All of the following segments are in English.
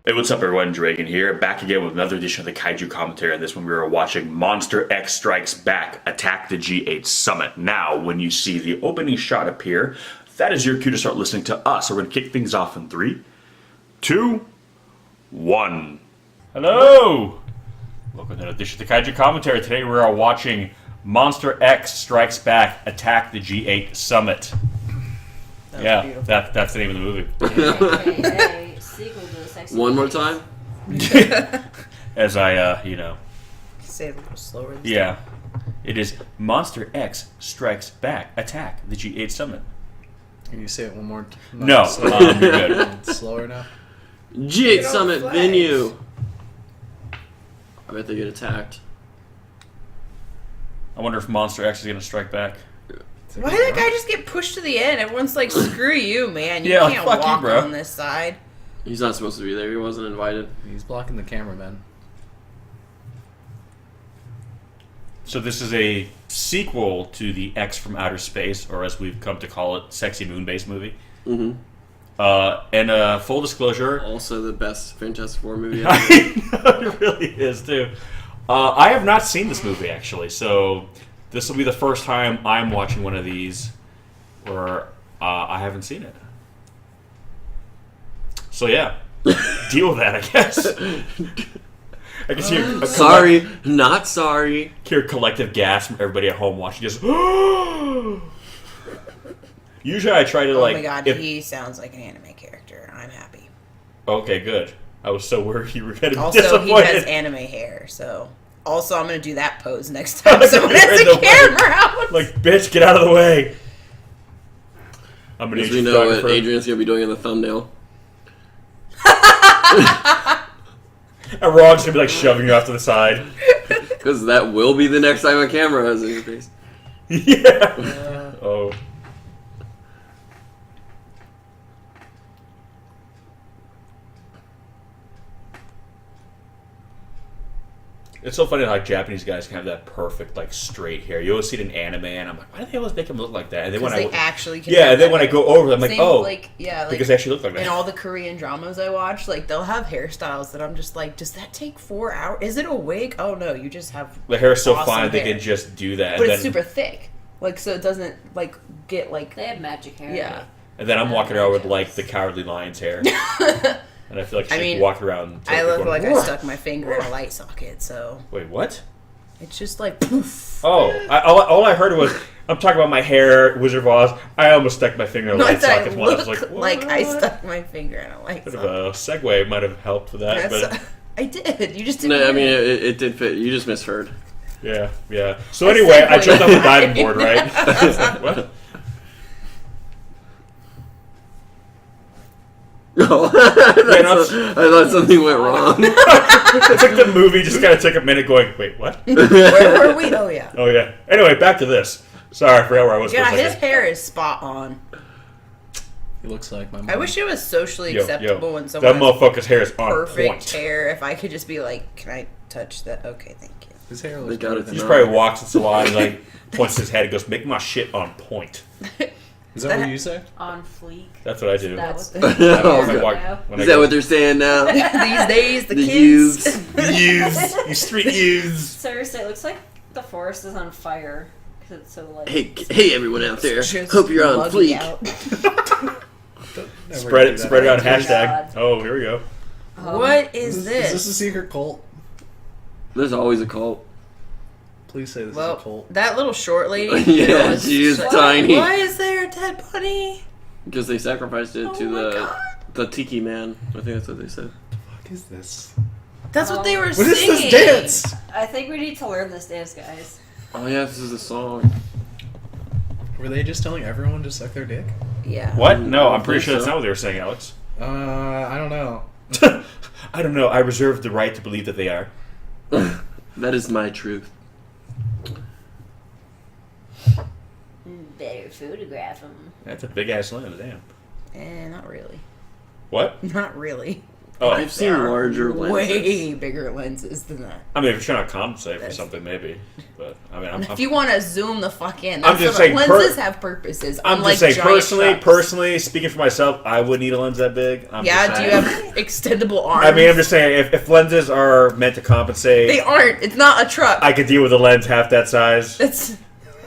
Hey, what's up everyone, DREAGEN here, back again with another edition of the Kaiju commentary. On this one we were watching Monster X Strikes Back, Attack the G8 Summit. Now, when you see the opening shot appear, that is your cue to start listening to us. So we're going to kick things off in 3, 2, 1. Hello! Welcome to another edition of the Kaiju commentary. Today we are watching Monster X Strikes Back, Attack the G8 Summit. That's the name of the movie. Hey, sequel to the Sexy One more Face. time? As I, Say it a little slower. Yeah. It is Monster X Strikes Back, Attack the G8 Summit. Can you say it one more time? No, you're good. Slower now? G8 Summit venue. I bet they get attacked. I wonder if Monster X is going to strike back. Why did that guy just get pushed to the end? Everyone's like, screw you, man. You Yeah, can't fuck you, walk bro. on this side. He's not supposed to be there. He wasn't invited. He's blocking the cameraman. So this is a sequel to the X from Outer Space, or as we've come to call it, Sexy Moon-based movie. Mm-hmm. And full disclosure... Also the best Fantastic Four movie ever. I know, it really is, too. I have not seen this movie, actually, so this will be the first time I'm watching one of these where I haven't seen it. So yeah, deal with that, I guess. I can see Sorry, not sorry. hear collective gasp from everybody at home watching. Just usually I try to Oh like. my god, if- he sounds like an anime character. I'm happy. Okay, good. I was so worried you were going to be Also, he disappointed. has anime hair, so... Also, I'm going to do that pose next time someone You're has in a the way. camera out. Like, bitch, get out of the way. I'm gonna Because need we you know what photographer. Adrian's going to be doing in the thumbnail. And Ron's gonna be like shoving you off to the side. Because that will be the next time a camera is in your face. Yeah. Oh. It's so funny how like, Japanese guys can have that perfect, like, straight hair. You always see it in anime, and I'm like, why do they always make them look like that? And then when Because they actually can yeah, have and then that when I hair. go over, I'm like, Same, oh, like, yeah, like, because they actually look like that. in all the Korean dramas I watch, like, they'll have hairstyles that I'm just like, does that take 4 hours? Is it a wig? Oh, no, you just have The hair is so awesome fine they hair. can just do that. But and it's then, super thick. Like, so it doesn't, like, get, like... They have magic hair. Yeah. And then I'm walking around with like the Cowardly Lion's hair, and I feel like I she's mean, walking around. I look going, like I "Whoa." stuck my finger in a light socket, so... Wait, what? It's just like, poof. Oh, all I heard was I'm talking about my hair, Wizard of Oz. I almost stuck my finger in a Not light that I socket. One. I was look like, like I "What?" stuck my finger in a light Bit of socket. a segue might have helped with that, That's- I did. You just didn't. No, I mean, hear it did fit. You just misheard. but yeah. So anyway, I jumped off the diving board, right? I was like, what? Oh, I thought something went wrong. It's like the movie just kind of took a minute going, wait, what? Where were we? Oh yeah. Oh yeah. Anyway, back to this. Sorry, I forgot where I was. Yeah, for a his second. hair is spot on. He looks like my mom. I wish it was socially Yo, acceptable when that someone has motherfucker's hair is on perfect point. hair. If I could just be like, can I touch that? Okay, thank you. His hair They looks got better it than He just No. probably walks in the salon and like points his head and goes, "Make my shit on point." Is that what you say? On fleek. That's what I do. That was Oh, When I God. walk- when I Is that go- what they're saying now? These days, the kids. youths. You street youths. Seriously, it looks like the forest is on fire because it's so light. Hey, everyone out there. Just Hope you're on muggy fleek. out. Never Spread do it that. out. Oh, my Hashtag. God. Oh, here we go. What is Is this? this a secret cult? There's always a cult. Please say this is a Well, cult. that little short lady. Yeah, was she is just tiny. Why is there a dead bunny? Because they sacrificed it Oh to my the God. tiki man. I think that's what they said. What is this? That's what they were What singing. is this dance? I think we need to learn this dance, guys. Oh yeah, this is a song. Were they just telling everyone to suck their dick? Yeah. What? No, I I'm pretty think sure that's so. not what they were saying, Alex. I don't know. I don't know. I reserve the right to believe that they are. That is my truth. Better photograph them. That's a big ass limb. Damn. Not really. What? Not really. Oh, I've seen There are larger lenses. way bigger lenses than that. I mean, if you're trying to compensate for something, maybe. But I mean, If you want to zoom the fuck in, I'm that's just what saying, lenses have purposes. I'm unlike just saying, giant trucks. personally, speaking for myself, I would need a lens that big. I'm Yeah, just do you saying. have extendable arms? I mean, I'm just saying, if lenses are meant to compensate, They aren't. It's not a truck. I could deal with a lens half that size. It's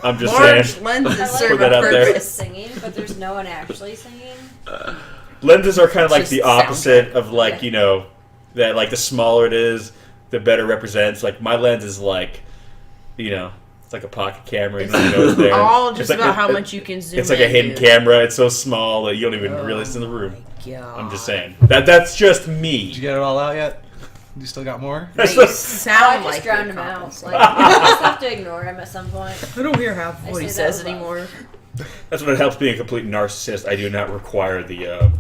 I'm just large saying. lenses I serve Put that a out there. purpose. singing, but there's no one actually singing. Lenses are kind of like Just the opposite soundtrack. of like, Yeah. you know, that like the smaller it is, the better it represents. Like my lens is like, you know, it's like a pocket camera. It's You know, it's there. all It's just like- about how much you can zoom. It's like a in, hidden dude. camera. It's so small that you don't even Oh realize it's in the room. my God. I'm just saying. That's just Did you me. get it all out yet? You still got more? That's They just- sound I just like drowned you're him out. compensating. Like, I just have to ignore him at some point. I don't hear half I what he say that says with love. anymore. That's what it helps being a complete narcissist. I do not require the.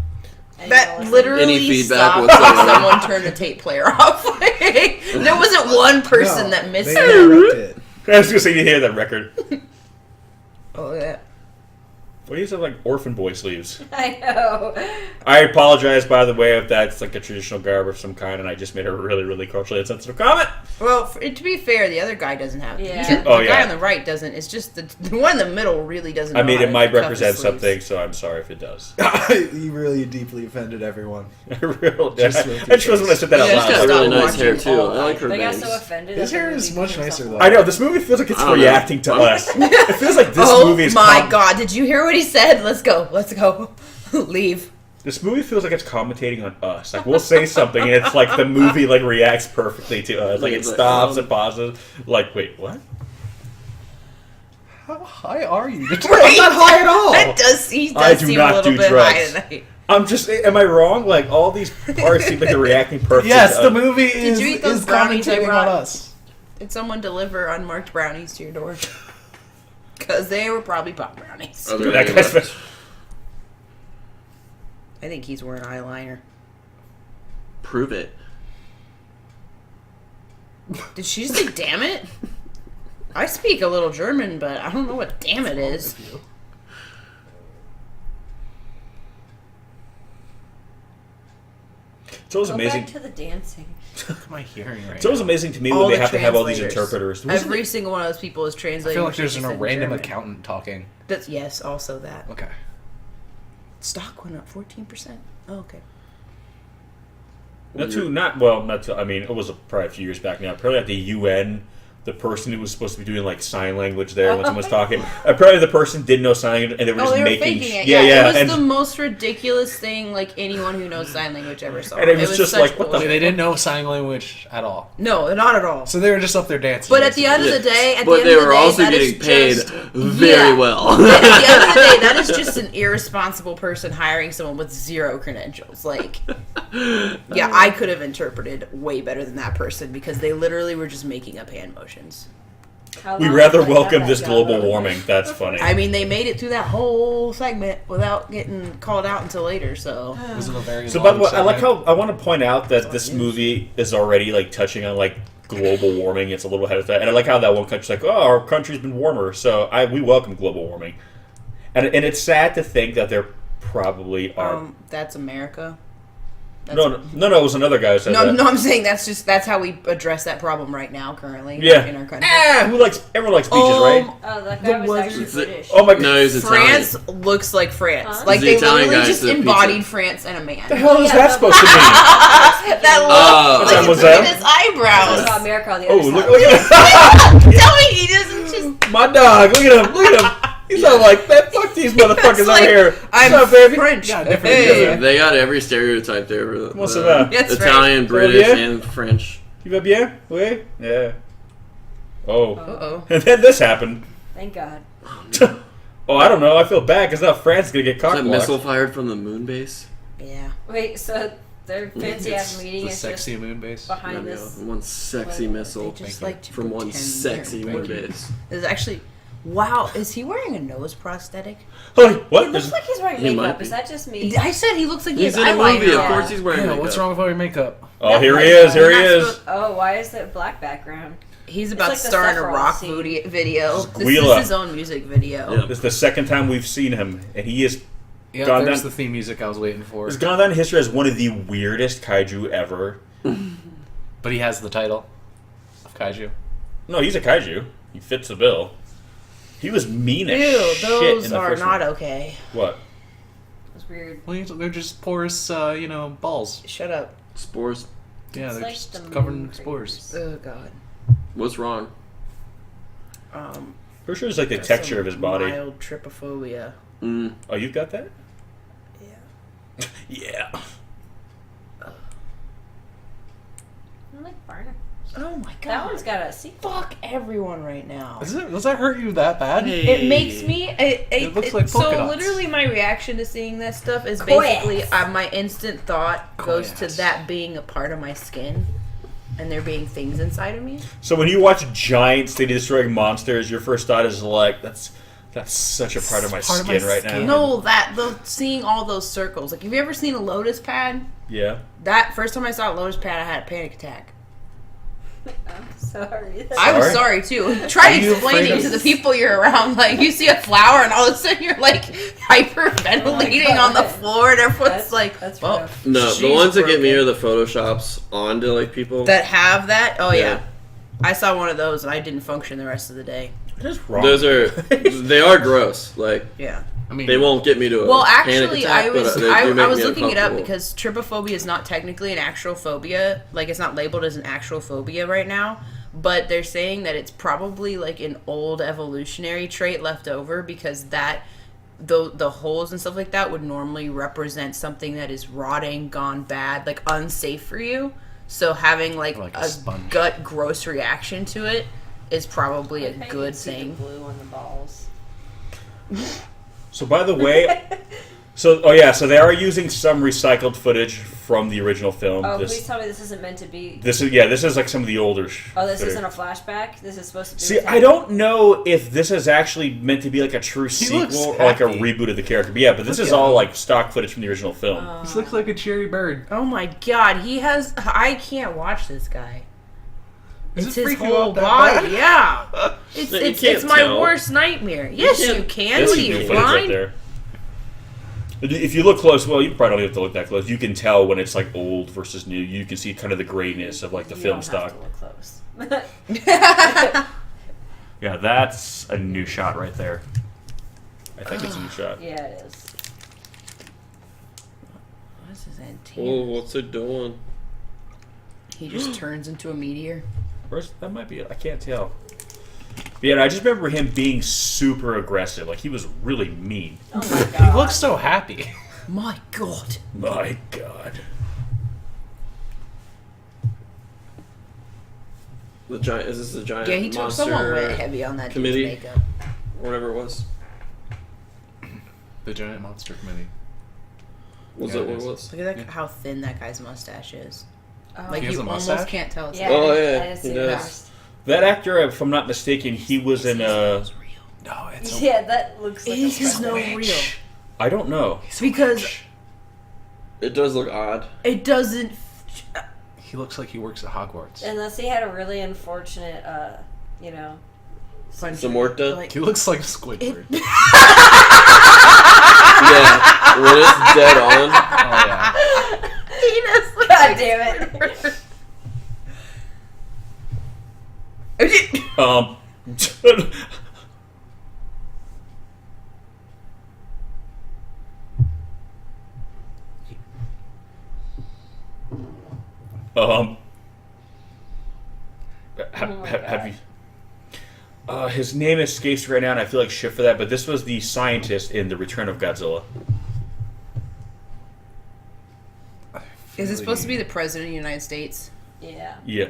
And That listen. literally Any feedback stopped whatsoever. when someone turned the tape player off. There wasn't one person that missed They it. interrupted. I was gonna say you hear that record. Oh, look at that. What do you have like orphan boy sleeves? I know. I apologize, by the way, if that's like a traditional garb of some kind, and I just made a really, really culturally insensitive comment. Well, to be fair, the other guy doesn't have. Yeah. The Oh, guy yeah. on the right doesn't. It's just the one in the middle really doesn't. I know mean, how it to might cuff his represent sleeves. something, so I'm sorry if it does. You really deeply offended everyone. Real, Just I with just was when I said that out Yeah, She's loud. got really Stop nice hair watching too. all I like her They got bangs. so offended. His that hair the is movie much became nicer, so though. I know, this movie feels like it's I don't know. reacting to us. It feels like this Oh movie is my God! Did you hear what he said? Let's go. Let's go. Leave. This movie feels like it's commentating on us. Like we'll say something, and it's like the movie like reacts perfectly to us. Like it It's like, stops and pauses. Like, wait, what? How high are you? Right. I'm not high at all. That does. He I does do seem not a little do bit drugs. high tonight. I'm just. Am I wrong? Like all these parts seem like they're reacting perfectly. Yes, to the us. movie is, you eat those is brownies they commentating on brought? us. Did someone deliver unmarked brownies to your door? Because they were probably pop brownies. Oh, they're That really guy's left. I think he's wearing eyeliner. Prove it. Did she say damn it? I speak a little German, but I don't know what damn it is. It's always Go amazing. back to the dancing. What am I hearing right It's always now? amazing to me All when they the have to have all these translators. interpreters. Wasn't Every it- single one of those people is I translating. feel like what she there's just a said in random German. accountant talking. That's, yes, also that. Okay. Stock went up 14%. Oh, okay. Not too. Not well. Not too. I mean, it was probably a few years back now. Probably at the UN. The person who was supposed to be doing like sign language there when someone was talking, apparently the person didn't know sign language and they were Oh, just they were making. faking it. Yeah, It was and, the most ridiculous thing like anyone who knows sign language ever saw. And it was just such like, what the- bullshit. They didn't know sign language at all. No, not at all. So they were just up there dancing. But at the end of Yeah. the day, at But the end they of the were day, also that is getting paid just- very Yeah. well. At the end of the day, that is just an irresponsible person hiring someone with zero credentials. Like, yeah, I could have interpreted way better than that person because they literally were just making up hand motions. How we long rather did they welcome have this that global job? warming. That's funny. I mean, they made it through that whole segment without getting called out until later, so. It was a very So, by the long way, I like segment. how I want to point out that this movie is already like touching on like global warming. It's a little ahead of that, and I like how that one country's like, "Oh, our country's been warmer," so we welcome global warming, and it's sad to think that there probably are. That's America. That's No, it was another guy who said No, that. no, I'm saying that's how we address that problem right now, currently. Yeah. In our country. Everyone likes beaches, right? Oh, that The guy was weather- actually British. Oh my No, he's France Italian. looks like France. Huh? Like The they Italian literally guy just to the embodied pizza. France and a man. The hell is Yeah, that but- supposed to mean? That Oh. looks like Was it's that- in his Talking eyebrows. about America on the Oh, other look, side. look at Tell me he doesn't just. my dog. Look at him. Look at him. He's all like, man, fuck these motherfuckers It's like, over here. I'm What's up, baby? French. Yeah, different- Hey. They got every stereotype there. What's that? That's Italian, right. British, Oh, yeah? and French. Tu vas bien? Oui? Yeah. Oh. Uh-oh. And then this happened. Thank God. Oh, I don't know. I feel bad because now France is going to get Is that cockblocked. missile fired from the moon base? Yeah. Wait, so their fancy ass It's meeting the is sexy just moon base. behind Yeah, this. one sexy They missile They just Thank like to from one pretend sexy they're moon important. base. Is actually. Wow, is he wearing a nose prosthetic? Holy, what? It looks like he's wearing He might makeup. be. Is that just me? I said he looks like he He's has in a eyeliner movie. Of on. course, he's wearing Yeah, makeup. what's wrong with all your makeup? Oh, here he is. Here he That's is. what- Oh, why is it black background? He's It's about like to the star in a Sephiroth rock scene. video. This Guilala. is his own music video. Yeah. This is the second time we've seen him, and he is Yeah, Gone there's Down- the theme music I was waiting for. Has gone down in history as one of the weirdest kaiju ever. But he has the title of kaiju. No, he's a kaiju. He fits the bill. He was mean as Ew, shit those in the are first not one. okay. What? It's weird. Well, they're just porous, balls. Shut up. Spores. Yeah, It's they're like just the covered moon in spores. craters. Oh god. What's wrong? Pretty sure it's like the Got texture some of his body. Mild trypophobia. Mm. Oh, you've got that? Yeah. Yeah. I like barnacles. Oh my god. That one's got a sequel. Fuck everyone right now. Does that hurt you that bad? It makes me. It looks like polka so. dots. Literally, my reaction to seeing that stuff is Cool basically ass. my instant thought goes to ass. that being a part of my skin, and there being things inside of me. So when you watch giant city-destroying monsters, your first thought is like, that's such a part of my Part of my skin right now. skin. No, seeing all those circles. Like, have you ever seen a lotus pad? Yeah. That first time I saw a lotus pad, I had a panic attack. I'm sorry. I was Sorry? sorry too. Try Are you explaining afraid to of- the people you're around. Like, you see a flower, and all of a sudden you're like hyperventilating on the God. floor, and everyone's like, that's "Well, rough. No, she's the ones that get me broken." are the photoshops onto like people. That have that. Oh yeah. Yeah. I saw one of those, and I didn't function the rest of the day. What is wrong? Those are they are gross. Like Yeah. I mean, they won't get me to a Well, panic actually, attack, I was but they I make was me looking it up uncomfortable. because trypophobia is not technically an actual phobia. Like, it's not labeled as an actual phobia right now. But they're saying that it's probably like an old evolutionary trait left over because that the holes and stuff like that would normally represent something that is rotting, gone bad, like unsafe for you. So having like Like a a sponge. gut gross reaction to it is probably a I good can see the thing. blue on the balls. So by the way, so they are using some recycled footage from the original film. Oh, please tell me this isn't meant to be. This is like some of the older. Oh, this footage. isn't a flashback. This is supposed to be. See, I don't know if this is actually meant to be like a true looks sequel or like a happy. reboot of the character. But yeah, but this Look is at all him. like stock footage from the original film. this looks like a cherry bird. Oh my god, I can't watch this guy. Does It's it his freak you whole out that body, bad? yeah. It's No, you it's can't my tell. worst nightmare. Yes, you can't- can. This What is are new you footage right blind? there. If you look close, well, you probably don't have to look that close. You can tell when it's like old versus new. You can see kind of the grayness of like the You film don't stock. have to look close. Yeah, that's a new shot right there. I think it's a new shot. Yeah, it is. What's his antenna? Oh, what's it doing? He just turns into a meteor. Where's, that might be it. I can't tell. But yeah, I just remember him being super aggressive. Like he was really mean. Oh my god. He looks so happy. My god. My God. The giant is this the giant Yeah, he took monster someone went heavy on that committee? dude's makeup. or whatever it was? The Giant Monster Committee. Was Yeah, that it what is. it was? Look at that, how thin that guy's mustache is. Oh. Like, He has you a almost mustache? can't tell it's Yeah, Oh, I yeah, didn't see he it does. first. That actor, if I'm not mistaken, he was in No, it's a Yeah, that looks like Is a his no fucking- real? I don't know. Because It does look odd. it doesn't. He looks like he works at Hogwarts. Unless he had a really unfortunate, Fun Some work done? like, He looks like a Squidward. Yeah, when it's dead on. Oh yeah. penis. Like, God damn it. Um. um. Oh my Have God. you? His name escapes me right now, and I feel like shit for that. But this was the scientist in The Return of Godzilla. Is it supposed to be the president of the United States? Yeah. Yeah.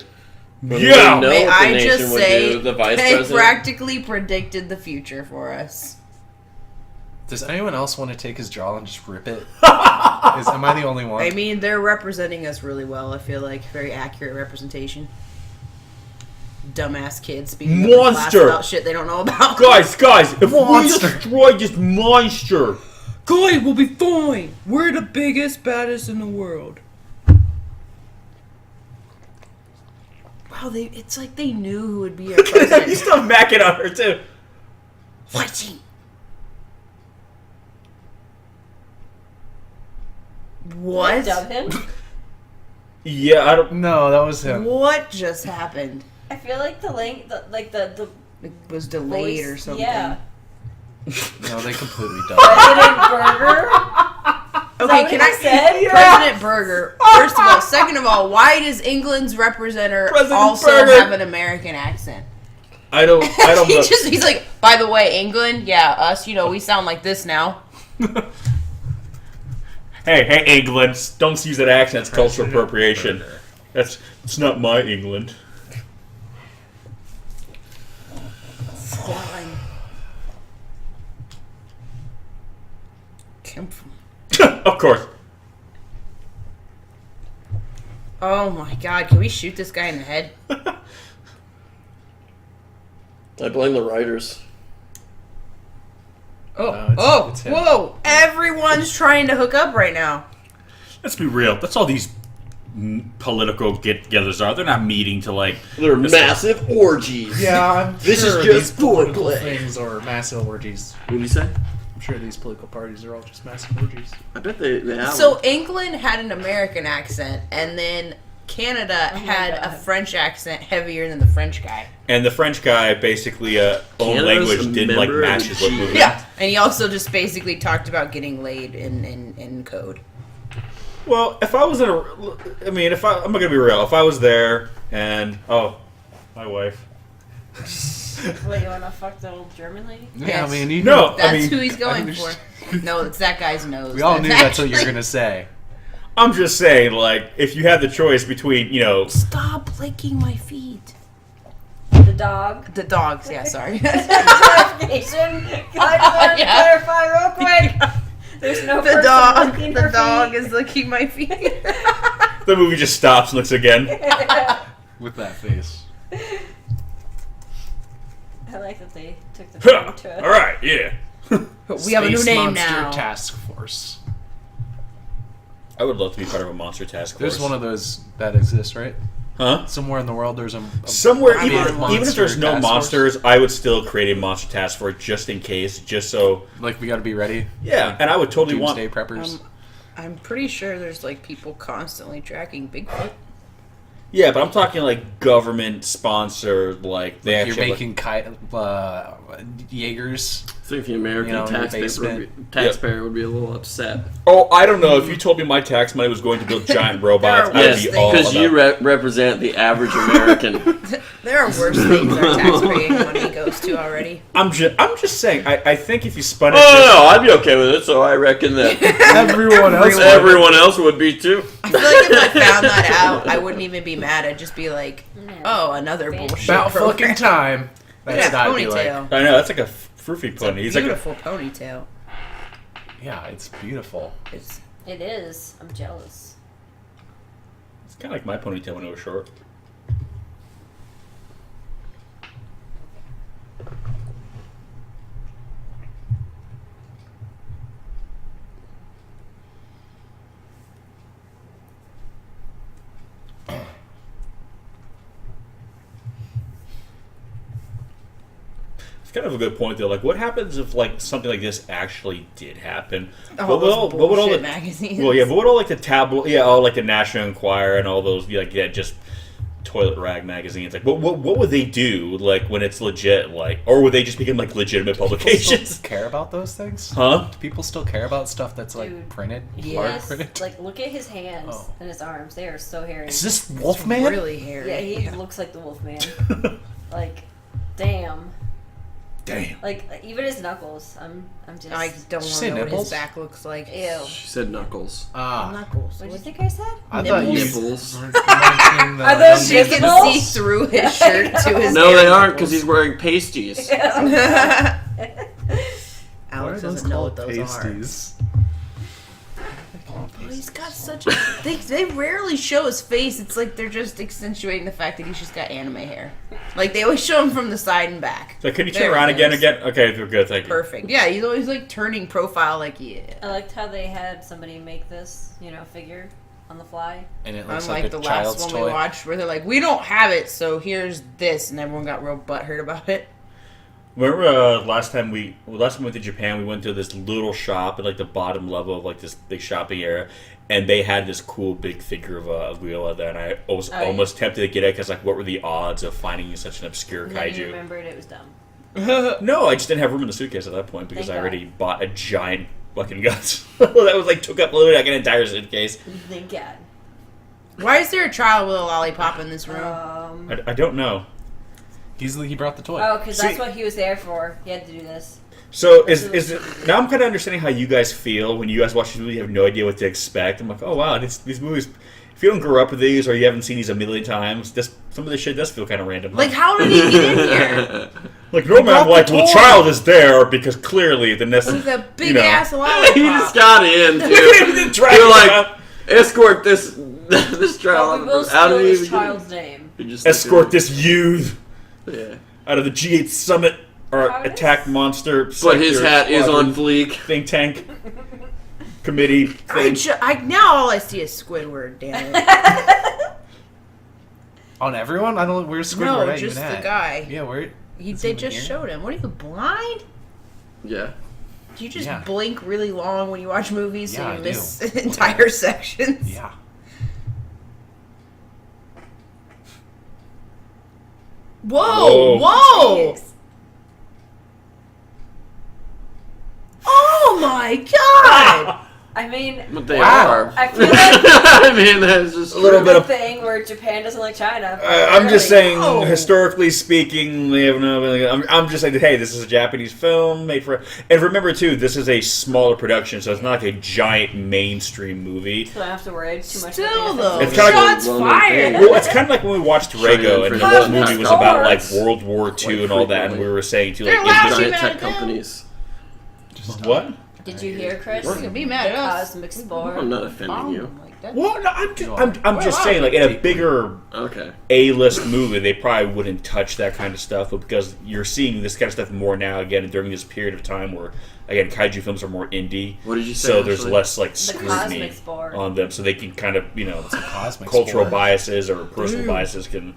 But Yeah. we know May what the I nation just would say, do, the vice they president. practically predicted the future for us. Does anyone else want to take his jaw and just rip it? Am I the only one? I mean, they're representing us really well. I feel like very accurate representation. Dumbass kids speaking up in class Monster! about shit they don't know about. Guys, if Monster. we destroy this monster, Guys, we'll be fine. We're the biggest, baddest in the world. Wow, it's like they knew who would be our he's president. still macking on her too. Fighting. What? Dub him? Yeah, I don't. No, that was him. What just happened? I feel like the It was delayed voice, or something. Yeah. No, they completely dubbed. President Burger. Okay, what can he I said? President Burger? First of all, second of all, why does England's representative President also Burger. have an American accent? I don't know. He's like, by the way, England, yeah, us, we sound like this now. Hey, England! Don't use that accent. It's cultural appropriation. It's not my England. Fine. Of course. Oh my god, can we shoot this guy in the head? I blame the writers. It's him. Whoa! Everyone's trying to hook up right now. Let's be real. That's all these political get-togethers are. They're not meeting to like. They're massive orgies. Yeah, I'm This sure is these just political foreplay. things are massive orgies. What do you say? I'm sure these political parties are all just massive orgies. I bet they have. So England had an American accent, and then Canada had a God. French accent heavier than the French guy. And the French guy basically own Canada's language a didn't like member of match the his what G. movie. Yeah, and he also just basically talked about getting laid in code. Well, if I was in a, I mean, I'm not gonna be real. If I was there and my wife. What, you wanna fuck the old German lady? Yeah, Yes. I mean, you No, That's I mean, who he's going for. No, it's that guy's nose. we all knew that's what you were actually- gonna say. I'm just saying, like, if you had the choice between, Stop licking my feet. The dog. The dogs, yeah, sorry. Clarification. Can I just Yeah. clarify real quick? There's no The person dog. licking The her dog feet. is licking my feet. the movie just stops and looks again. With that face. I like that they took the time to it. All right, yeah. We have a new Space name Monster now. Task Force. I would love to be part of a monster task force. There's one of those that exists, right? Huh? Somewhere in the world, there's a Somewhere, I mean, even if monster there's no task force. monsters, I would still create a monster task force just in case, just so. Like we got to be ready. Yeah, Like, and I would totally want. doomsday preppers. I'm pretty sure there's like people constantly tracking Bigfoot. Yeah, but I'm talking like government sponsored, like they You're actually. making Jaegers. I think the American in your taxpayer would be a little upset. Oh, I don't know. If you told me my tax money was going to build giant robots, There are I'd worse be things. all Because about you represent the average American. There are worse things our tax-paying money goes to already. I'm just saying. I think if you spun it, Oh no, I'd be okay with it. So I reckon that everyone else would be too. I feel like if I found that out, I wouldn't even be mad. I'd just be like, oh, another bullshit About program. fucking time. Yeah, That's not be like. ponytail. I know that's like a froofy It's a pony. He's like a, beautiful ponytail. Yeah, it's beautiful. It is. I'm jealous. it's kind of like my ponytail when it was short. It's kind of a good point though. Like, what happens if like something like this actually did happen? All those what would all bullshit the magazines. Well, yeah, but what all like the tabloid, all like the National Enquirer and all those just toilet rag magazines. Like, what would they do like when it's legit? Like, or would they just become like legitimate People publications? still care about those things? Huh? Do people still care about stuff that's like Dude. printed? Yes. Printed? Like, look at his hands Oh. and his arms. They are so hairy. Is this Wolfman? Really hairy. Yeah, he looks like the Wolfman. Like, damn. Damn. Like, even his knuckles. I'm just. I don't Did you want say to know what nipples? his back looks like. Ew. She said knuckles. Knuckles. What did you think I said? I thought you Nipples. were mentioning the Are those young You man- visible? can see through his shirt to his No, they hairy aren't because nipples. he's wearing pasties. Alex Why are those doesn't know what called those pasties? are. Oh, he's got such a... They rarely show his face. It's like they're just accentuating the fact that he's just got anime hair. Like, they always show him from the side and back. So can you turn There around it again? is. Okay, we're good. Thank you. Perfect. Yeah, he's always, like, turning profile like, yeah. I liked how they had somebody make this, figure on the fly. And it looks Unlike like the a last child's one toy. we watched where they're like, we don't have it, so here's this. And everyone got real butthurt about it. Remember last time we went to Japan, we went to this little shop at like the bottom level of like this big shopping area, and they had this cool big figure of Guilala there, and I was almost tempted to get it because like, what were the odds of finding such an obscure And then you kaiju? remembered it was dumb. No, I just didn't have room in the suitcase at that point because Thank I already God. bought a giant fucking guts that was like took up literally like an entire suitcase. Thank God. Why is there a child with a lollipop in this room? I don't know. He brought the toy. Oh, because See- that's what he was there for. He had to do this. So is it now? I'm kind of understanding how you guys feel when you guys watch this movie. You have no idea what to expect. I'm like, oh wow, these movies. If you don't grow up with these or you haven't seen these a million times, some of this shit does feel kind of random. Like, how did he get in here? Like normally I'm like, well, the child is there because clearly the With a big ass lollipop. He just got in, dude. You're You're like, escort this child We will out steal of this here. child's name. escort this youth Yeah. out of the G8 summit or How does- attack monster. But his sector hat is on squadron fleek. think tank committee thing. Now all I see is Squidward, damn it. On everyone? I don't. Where's Squidward No, at just even the at? guy. Yeah, where? They even just here? showed him. What are you, blind? Yeah. Do you just Yeah. blink really long when you watch movies so Yeah, you I miss do. entire sections? Yeah. Whoa! Whoa. Whoa! Jeez. Oh my god! I mean, But they Wow. are. I feel like I mean, that's just A little the bit of. thing where Japan doesn't like China. I'm just saying, No. historically speaking, they have no. I'm just saying that hey, this is a Japanese film made for. And remember too, this is a smaller production, so it's not like a giant mainstream movie. So I don't have to worry too much. Still, about though, It's kinda like- shots Well-known fired. thing. Well, it's kind of like when we watched Rego, and the whole Cosmic movie was about like stars. World War II and all that, and we were saying too, like, They're is this- laughing giant at tech them. companies. what? Did you hear, Chris? We're gonna be mad at us. Cosmic Spore. I'm not offending you. Like that. Well, no, I'm just Well, saying, like in a bigger Okay. A-list movie, they probably wouldn't touch that kind of stuff, but because you're seeing this kind of stuff more now, again, during this period of time where, again, kaiju films are more indie. What did you say, So there's Ashley? less like The scrutiny Cosmic Spore. on them, so they can kind of, Cosmic cultural Spore. biases or personal biases can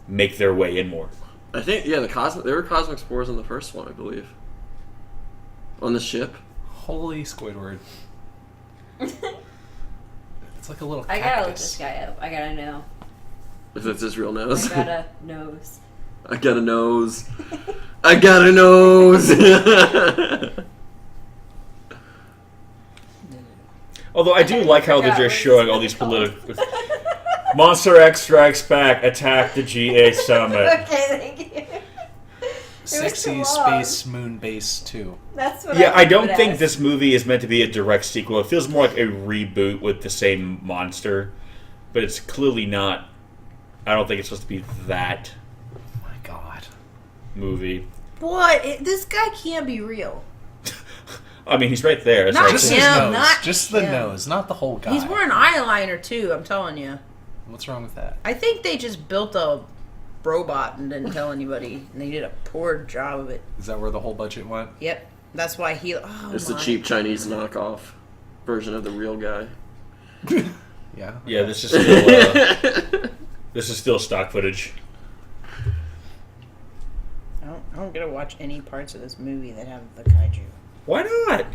make their way in more. I think there were cosmic spores in the first one, I believe. On the ship. Holy Squidward. It's like a little I gotta look this cactus. guy up. I gotta know. If it's his real I nose. gotta nose. I got a nose. I got a nose. Although I do like how they're forgot just what showing it's all these called. political. Monster X Strikes Back, attack the G8 summit. Okay, thank you. Sexy too long. Space Moon Base 2. That's what. Yeah, I would don't think ask. this movie is meant to be a direct sequel. It feels more like a reboot with the same monster, but it's clearly not. I don't think it's supposed to be that Oh my god. movie. What? This guy can't be real. I mean, he's right there. It's Not like- Just him, his nose. not Just the him. nose, not the whole guy. He's wearing eyeliner too. I'm telling you. What's wrong with that? I think they just built a robot and didn't tell anybody, and they did a poor job of it. Is that where the whole budget went? Yep, that's why he. Oh It's the my. cheap Chinese knockoff version of the real guy. Yeah. yeah, this is still this is still stock footage. I don't get to watch any parts of this movie that have the kaiju. Why not?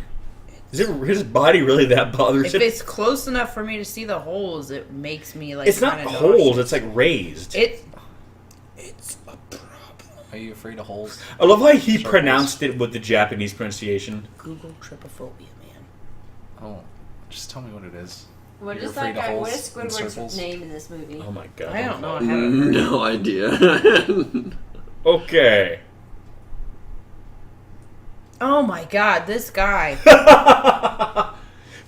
Is his body really that If bothersome? it's close enough for me to see the holes, it makes me like. It's not kinda holes. nauseous. It's like raised. It's a problem. Are you afraid of holes? I love how he Circles. pronounced it with the Japanese pronunciation. Google trypophobia, man. Oh, just tell me what it is. What You're is afraid that of guy? What holes is and Squidward's circles? name in this movie? Oh my god. I don't know. I haven't heard. No idea. Okay. Oh my god, this guy.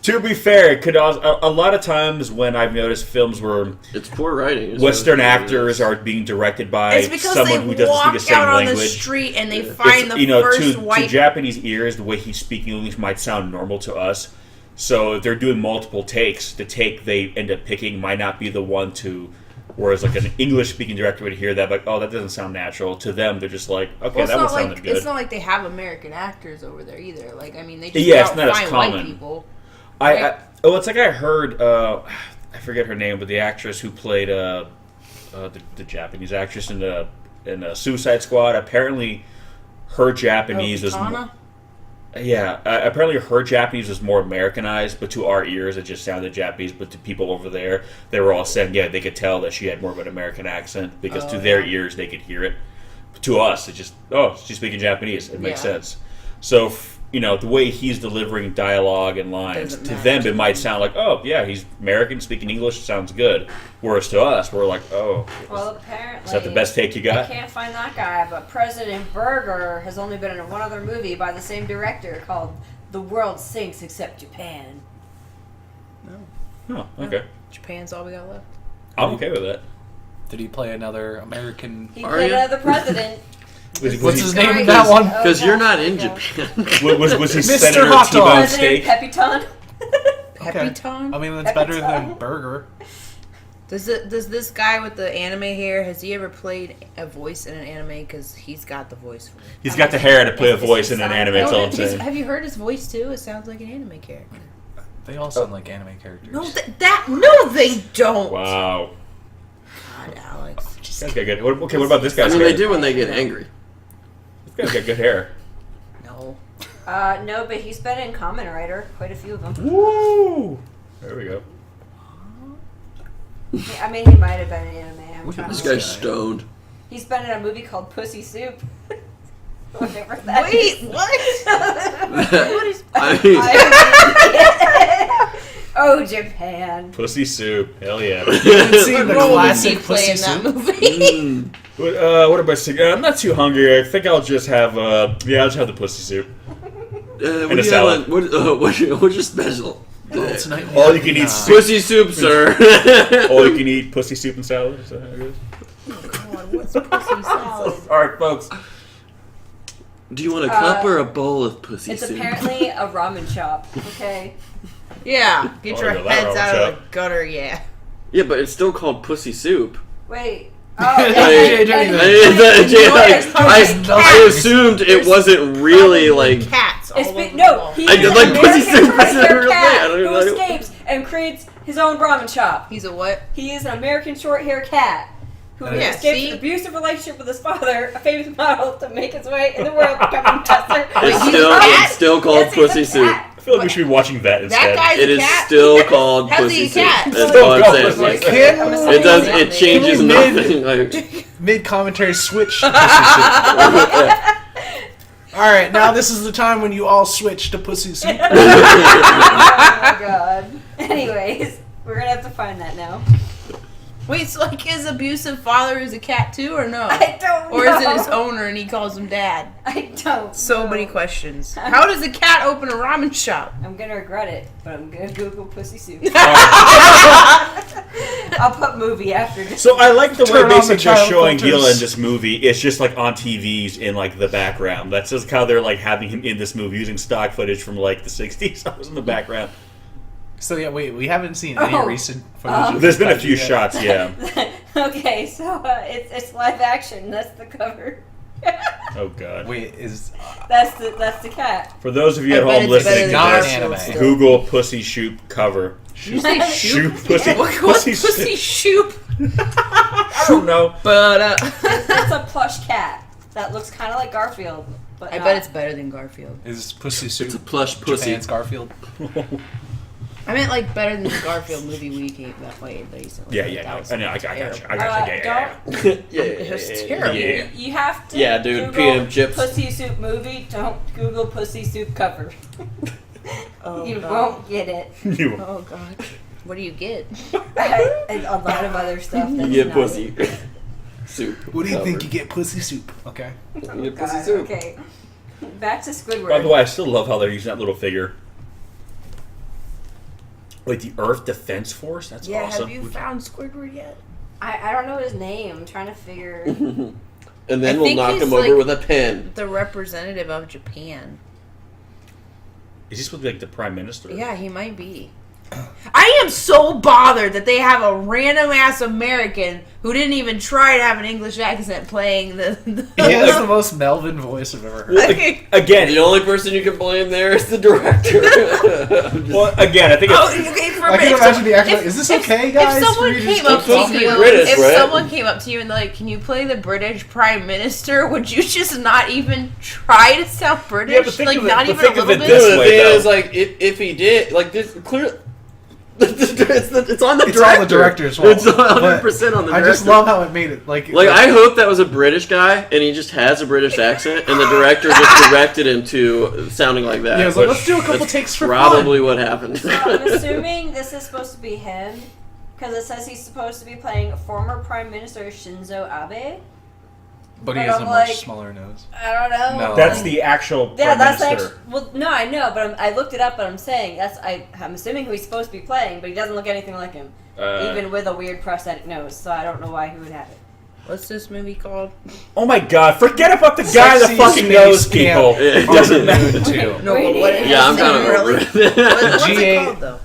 To be fair, it could also, a lot of times when I've noticed films where It's poor writing. is Western what it actors is. are being directed by It's because someone they who doesn't speak walk the same out on the language. street and they Yeah. find It's, the you know, first to white. Japanese ears, the way he's speaking English might sound normal to us. So if they're doing multiple takes, the take they end up picking might not be the one to. Whereas like an English-speaking director would hear that, like, oh, that doesn't sound natural. To them, they're just like, okay, Well, that would it's not sound like good. it's not like they have American actors over there either. Like I mean, they just Yeah, go it's out not and as find common. white people. It's like I heard. I forget her name, but the actress who played the Japanese actress in the Suicide Squad. Apparently, her Japanese was Katana? apparently her Japanese was more Americanized, but to our ears it just sounded Japanese. But to people over there, they were all saying, yeah, they could tell that she had more of an American accent because to their ears they could hear it. But to us, it just she's speaking Japanese. It makes sense. So the way he's delivering dialogue and lines Doesn't to match. them, it might sound like, oh yeah, he's American speaking English, sounds good. Whereas to us, we're like, oh, Well, apparently. is that the best take you I got? can't find that guy, but President Burger has only been in one other movie by the same director called The World Sinks Except Japan. Oh, okay. Japan's all we got left. I'm okay with that. Did he play another American? He Are played ya? the president. What's his name in that one? Because you're not in Yeah. Japan. Was he Mr. Senator Hot Dog. T-Bone President Steak? Pepiton. Pepiton? I mean, that's better than Pepiton. Burger. Does this guy with the anime hair, has he ever played a voice in an anime? Because he's got the voice for it. He's got the hair to play a voice in an anime. That's all I'm His- saying. have you heard his voice too? It sounds like an anime character. They all sound like anime characters. No, no, they don't. Wow. God, Alex. This guy's got good. Okay, what about this I guy's mean, hair? they do when they get angry. This guy's got good hair. No. No, but he's been in Kamen Rider, quite a few of them. Woo! There we go. I mean, he might have been in anime. I'm Look at trying this to guy look. stoned. He's been in a movie called Pussy Soup. Whatever that Wait, is. what? What is? Oh, Japan. Pussy soup. Hell yeah. haven't seen the What role does he classic play Pussy in that Soup? movie? What about? I'm not too hungry. I think I'll just have. I'll just have the pussy soup. What a do you salad. have? What's your special? Tonight we All have you can eat nine. soup. Pussy soup, sir. All you can eat pussy soup and salad. Is that how it is? God, what's pussy salad? All right, folks. Do you want a cup or a bowl of pussy It's soup? apparently a ramen shop, okay? Yeah, get Oh, your yeah, that heads wrong out of shop. the gutter, yeah. Yeah, but it's still called pussy soup. Wait. Oh, Jay, don't even- I assumed it wasn't really like. Cats. It's all been, over no, the wall. he's I an did like pussy American soup. Is that a short-haired real thing? I cat don't who even know. escapes and creates his own ramen shop. He's a what? He is an American short-haired cat who Yeah, escaped see? an abusive relationship with his father, a famous model, to make his way in the world, becoming master. It's still called Yes, he's a pussy soup. cat. I feel like we should be watching that instead. That guy's It a is cat. still called How's pussy he a soup. cat? That's Still all I'm called saying. pussy Like, soup. it does. It changes Mid- nothing. Like, Mid commentary switch to Pussy Soup. All right, now this is the time when you all switch to Pussy Soup. Oh my god. Anyways, we're gonna have to find that now. Wait, so like his abusive father is a cat too, or no? I don't know. Or is it his owner and he calls him dad? I don't So know. many questions. How does a cat open a ramen shop? I'm gonna regret it, but I'm gonna Google pussy soup. I'll put movie after this. So I like the way Turn on the basically they're child showing filters. Guilala in this movie. It's just like on TVs in like the background. That's just how they're like having him in this movie using stock footage from like the 60s. I was in the background. So yeah, wait, we haven't seen any Oh. recent footage. Of There's been a Kaiju few yet. shots, yeah. Okay, so it's live action. That's the cover. Oh god. Wait, is That's the cat. For those of you I at bet home it's better listening than to not this, anime. Garfield still. Google pussy shoot cover. You say shoot? Shoot pussy. What's Pussy pussy shoot. shoot? I don't know. But It's a plush cat that looks kind of like Garfield, but I not. bet it's better than Garfield. is Pussy Soup it's a plush pussy. Japan's Garfield? I meant like better than the Garfield movie we came that played recently. Yeah, Like, yeah, that no. was I know. I got you. I terrible. got you. Yeah. It was terrible. Yeah. You have to. Yeah, dude, Google PM chips. Pussy soup movie. Don't Google pussy soup cover. Oh, You God. won't get it. You. Oh god. What do you get? And a lot of other stuff. You That's get not pussy it. soup. What do you think cover. you get? Pussy Soup. Okay. You get Oh, pussy God, soup. Okay. Back to Squidward. By the way, I still love how they're using that little figure. Like the Earth Defense Force? That's Yeah, awesome. have you found Squidward yet? I don't know his name. I'm trying to figure. And I then we'll think knock he's him over like- with a pen. The representative of Japan. Is he supposed to be like the Prime Minister? Yeah, he might be. I I am so bothered that they have a random ass American who didn't even try to have an English accent playing the He has the most Melvin voice I've ever heard. Again, The only person you can blame there is the director. well, again, I think it's, okay, for I can if imagine some- the actor. if- Is this okay, guys? If someone We just came keep up to talking? you, British, if right? someone came up to you and like, can you play the British Prime Minister? Would you just not even try to sound British? Yeah, but think like of it- not but even think a of little it bit. this No, the way, thing though. is, like, if he did, like, this clear. It's on the It's director. on the director's fault. It's 100% on the I director. just love how it made it. Like I hope that was a British guy, and he just has a British accent, and the director just directed him to sounding like that. Yeah, it's like, which let's do a couple that's takes for probably what happened. So I'm assuming this is supposed to be him, because it says he's supposed to be playing former Prime Minister Shinzo Abe. But he But has I'm a much like- smaller nose. I don't know. No. that's the actual Yeah, prime that's minister. actually. Well, no, I know, but I looked it up, but I'm saying I'm assuming who he's supposed to be playing, but he doesn't look anything like him, even with a weird prosthetic nose. So I don't know why he would have it. What's this movie called? Oh my god, forget about the guy that Sexy fucking space knows camp. people. Yeah. It doesn't matter. Too. No, Wait, but what it is Yeah, I'm it kind of really? over it. What's G8. it called though?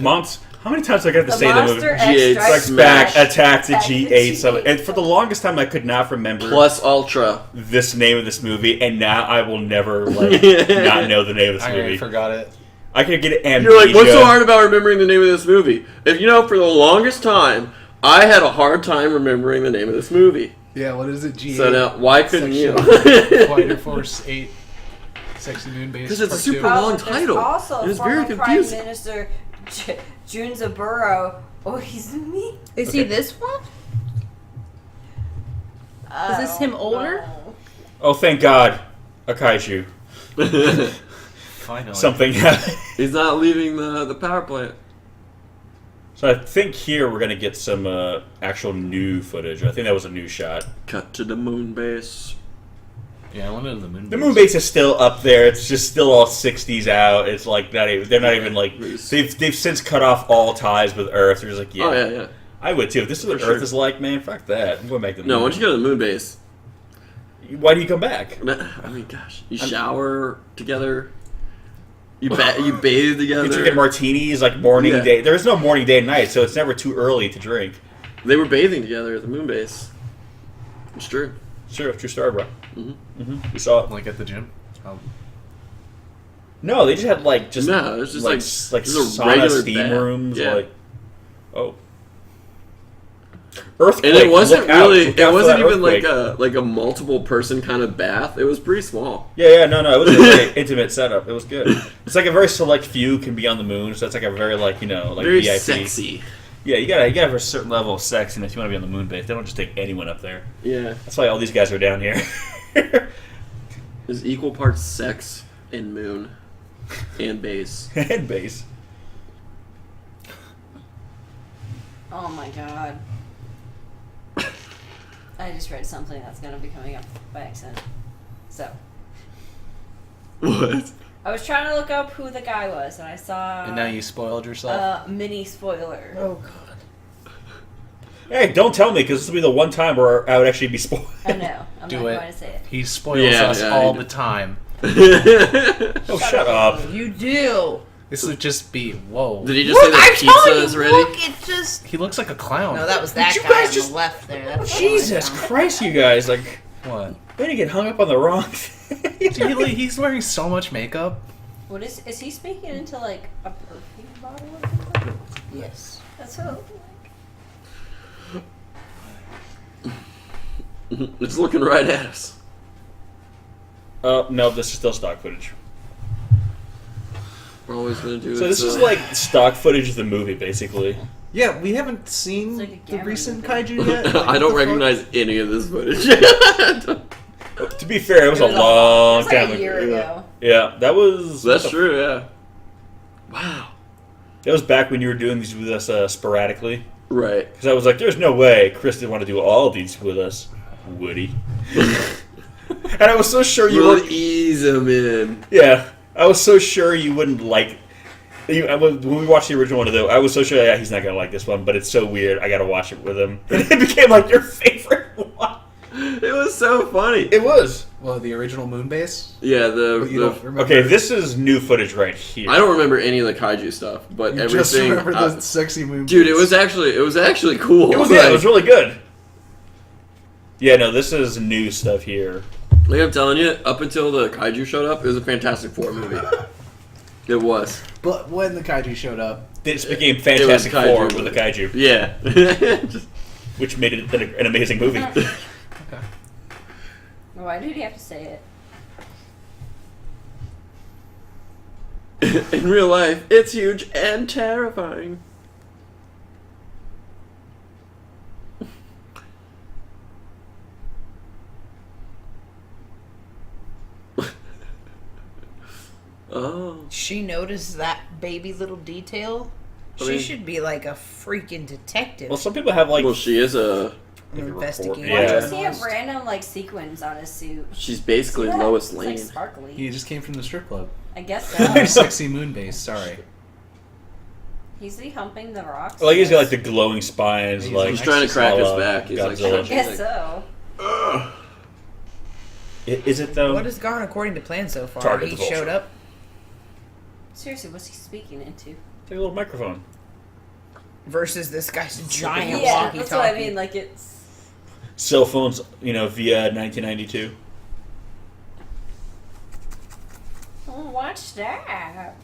Months. How many times do I got to The say the movie? Monster G8 X Strikes Strikes Back, Back. Attack the Attack the G8 summit. G8 And for the longest time, I could not remember Plus Ultra. this name of this movie, and now I will never not know the name of this I movie. forgot it. I could get amnesia. You're like, what's so hard about remembering the name of this movie? If you know, for the longest time, I had a hard time remembering the name of this movie. Yeah, what is it? G8. So now, why couldn't you? Fighter Force 8. Sexy Moon Base. 'Cause it's a Part super 2. long but there's title. Also, It was former very Prime confusing. Minister Junzaburo Oizumi. Is he this one? Is this him older? Oh, thank God. A kaiju. Finally. Something happened. He's not leaving the power plant. So I think here we're going to get some actual new footage. I think that was a new shot. Cut to the moon base. Yeah, I wanted the moon. The moon base is still up there. It's just still all 60s out. It's like not even, they're not even like they've since cut off all ties with Earth. They're just like, yeah, Oh, yeah. I would too. If this is what For Earth sure. is like, man, fuck that. I'm going back to the No, moon. once you go to the moon base, Why do you come back? I mean, gosh, you shower together, you bathe together. You drinking martinis like morning, Yeah. day. There's no morning, day, and night, so it's never too early to drink. They were bathing together at the moon base. It's true. Sure, true story, bro. Mm-hmm. We saw it. Like at the gym. Oh. No, they just had like No, it's just like just a sauna regular steam bath. rooms. Yeah. Like, oh, earthquake. And it wasn't look out, really. look It out for wasn't that even like earthquake. a multiple person kind of bath. It was pretty small. Yeah, no, it was a very intimate setup. It was good. It's like a very select few can be on the moon, so it's like a very like Very VIP. sexy. Yeah, you gotta have a certain level of sex, and if you want to be on the moon base, they don't just take anyone up there. Yeah, That's why all these guys are down here. there's equal parts sex and moon and base. And base. Oh my god. I just read something that's going to be coming up by accident. So, What? I was trying to look up who the guy was, and I saw And now you spoiled yourself. a mini spoiler. Oh god. Hey, don't tell me, because this will be the one time where I would actually be spoiled. I know. I'm Do not it. going to say it. He spoils Yeah, us yeah, all I the know. time. Oh, shut up. You do. This would just be whoa. Did he just Look, say I'm the pizza telling you, is ready? look, it just. He looks like a clown. No, that was that you guy guys on just- the left there. That's Jesus the one I found. Christ, you guys. Like, What? way to get hung up on the wrong thing. He's wearing so much makeup. What is he speaking into like a perfume bottle or something? Yes. That's what it looked like. It's looking right at us. No, this is still stock footage. We're always gonna do it. So this is like stock footage of the movie, basically. Yeah, we haven't seen It's like a the gamma recent movie. kaiju yet. Like, I what don't the fuck? recognize any of this footage. To be fair, it was a long It was like time a year ago. ago. Yeah, that was... That's true. Yeah. Wow. That was back when you were doing these with us sporadically. Right. Because I was like, there's no way Chris didn't want to do all of these with us. Woody. And I was so sure you We'll would... ease him in. Yeah, I was so sure you wouldn't like... When we watched the original one, though, I was so sure he's not going to like this one, but it's so weird, I got to watch it with him. And it became like your favorite one. It was so funny. It was. Well, the original moon base. Yeah, But you don't remember. Okay, this is new footage right here. I don't remember any of the kaiju stuff, but You everything. just remember the sexy moon. Dude, base. it was actually cool. It was, yeah, it was really good. Yeah, no, this is new stuff here. Like I'm telling you, up until the kaiju showed up, it was a Fantastic Four movie. It was. But when the kaiju showed up, This became Fantastic kaiju Four movie. with the kaiju, Yeah. Just- which made it an amazing movie. Why did he have to say it? in real life, it's huge and terrifying. Oh. She noticed that baby little detail. I She mean- should be like a freaking detective. Well, some people have like. Well, she is a. like a report. Investigator. Yeah. Why does he have random like sequins on his suit? She's basically See that? Lois It's, Lane. like sparkly. he just came from the strip club. I guess so. Sexy moon base. Sorry. He's he humping the rocks. Like he's got like the glowing spines, He's like He's trying to crack his a la back. He's like, Godzilla. I guess so. Ugh. Is it though? What has gone according to plan so far? Target He the vulture. showed up. Seriously, what's he speaking into? Take a little microphone. Versus this guy's giant Yeah, walkie-talkie. that's what I mean. Like it's. Cell phones, via 1992. Oh, watch that.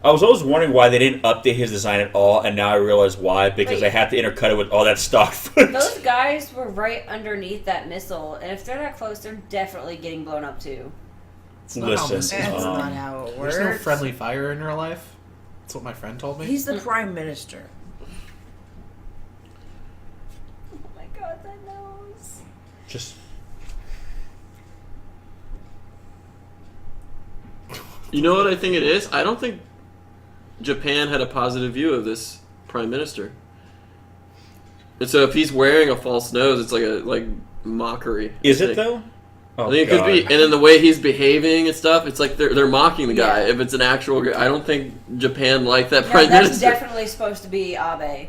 I was always wondering why they didn't update his design at all, and now I realize why, because Wait. they had to intercut it with all that stock footage. Those guys were right underneath that missile, and if they're that close, they're definitely getting blown up too. not how Listen, this is. That's um, not how it works. There's no friendly fire in real life. That's what my friend told me. He's the prime minister. Oh my god, that nose. just You know what I think it is? I don't think Japan had a positive view of this prime minister. And so if he's wearing a false nose, it's like a mockery. is I it think. though? Oh, I think it could be, and then the way he's behaving and stuff, it's like they're mocking the guy. Yeah. If it's an actual guy, I don't think Japan liked that No, prime that's minister. definitely supposed to be Abe.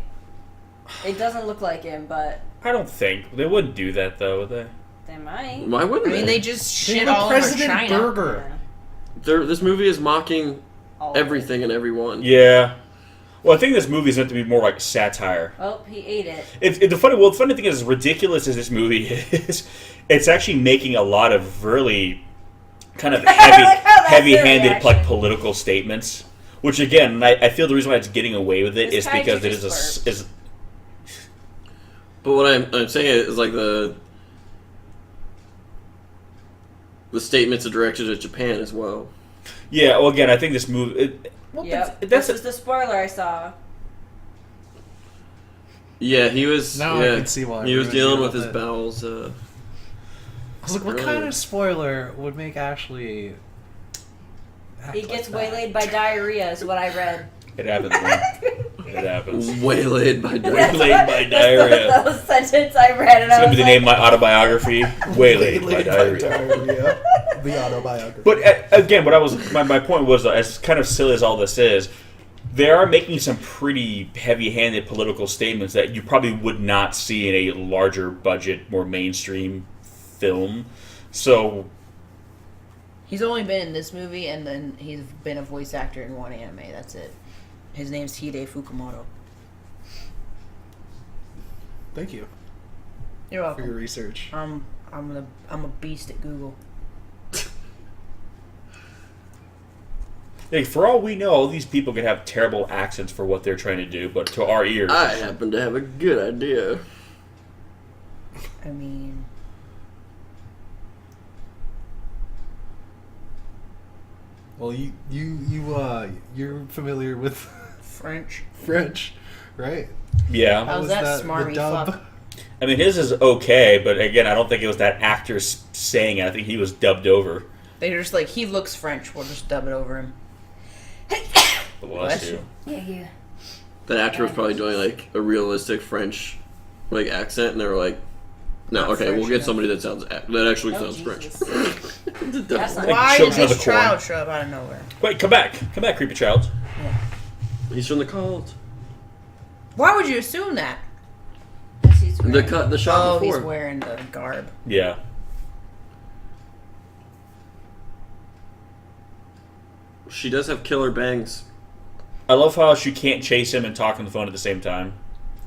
It doesn't look like him, but I don't think they wouldn't do that though, would they? they might. Why I wouldn't mean, they? they just They shit were all over President China. Burger. Yeah, This movie is mocking all of it. everything and everyone. Yeah. Well, I think this movie is meant to be more like satire. Oh, he ate it. The funny thing is, as ridiculous as this movie is, it's actually making a lot of really kind of I like how that's heavy-handed their reaction. political statements. Which again, I feel the reason why it's getting away with it This is kaiju because it just is But what I'm saying is like the statements are directed at Japan as well. yeah. Well, again, I think this movie. Yep. That's This is the spoiler I saw. Yeah, he was. Now I yeah, can see why he was everyone's dealing dealing with with his it. bowels. I was like, what kind Earlier. of spoiler would make Ashley? act He like gets that? waylaid by diarrhea, is what I read. It happens. Man. It happens. Waylaid by Waylaid diarrhea. by diarrhea. That was the sentence I read, and It's I gonna was be the like, name of my autobiography. Waylaid by Waylaid diarrhea. The autobiography. But again, what I was my point was, as kind of silly as all this is, they are making some pretty heavy-handed political statements that you probably would not see in a larger budget, more mainstream film. So He's only been in this movie, and then he's been a voice actor in one anime. That's it. His name's Hide Fukumoto. Thank you You're for your welcome. research. I'm a beast at Google. like, for all we know, all these people could have terrible accents for what they're trying to do, but to our ears, I happen to have a good idea. I mean, Well, you're familiar with French. French, right? yeah. How's was that the smarmy dub? fuck? I mean, his is okay, but again, I don't think it was that actor saying it. I think he was dubbed over. They're just like, he looks French. We'll just dub it over him. Bless you. yeah. That actor was probably doing like a realistic French like accent, and they were like, "No, Not okay, French we'll get enough. somebody that actually Oh, sounds Jesus. French." That's not- Why did Children of this the Corn. child show up out of nowhere? Wait, come back, creepy child. He's from the cult. Why would you assume that? That's She's great. The shot Oh, before. he's wearing the garb. Yeah. She does have killer bangs. I love how she can't chase him and talk on the phone at the same time.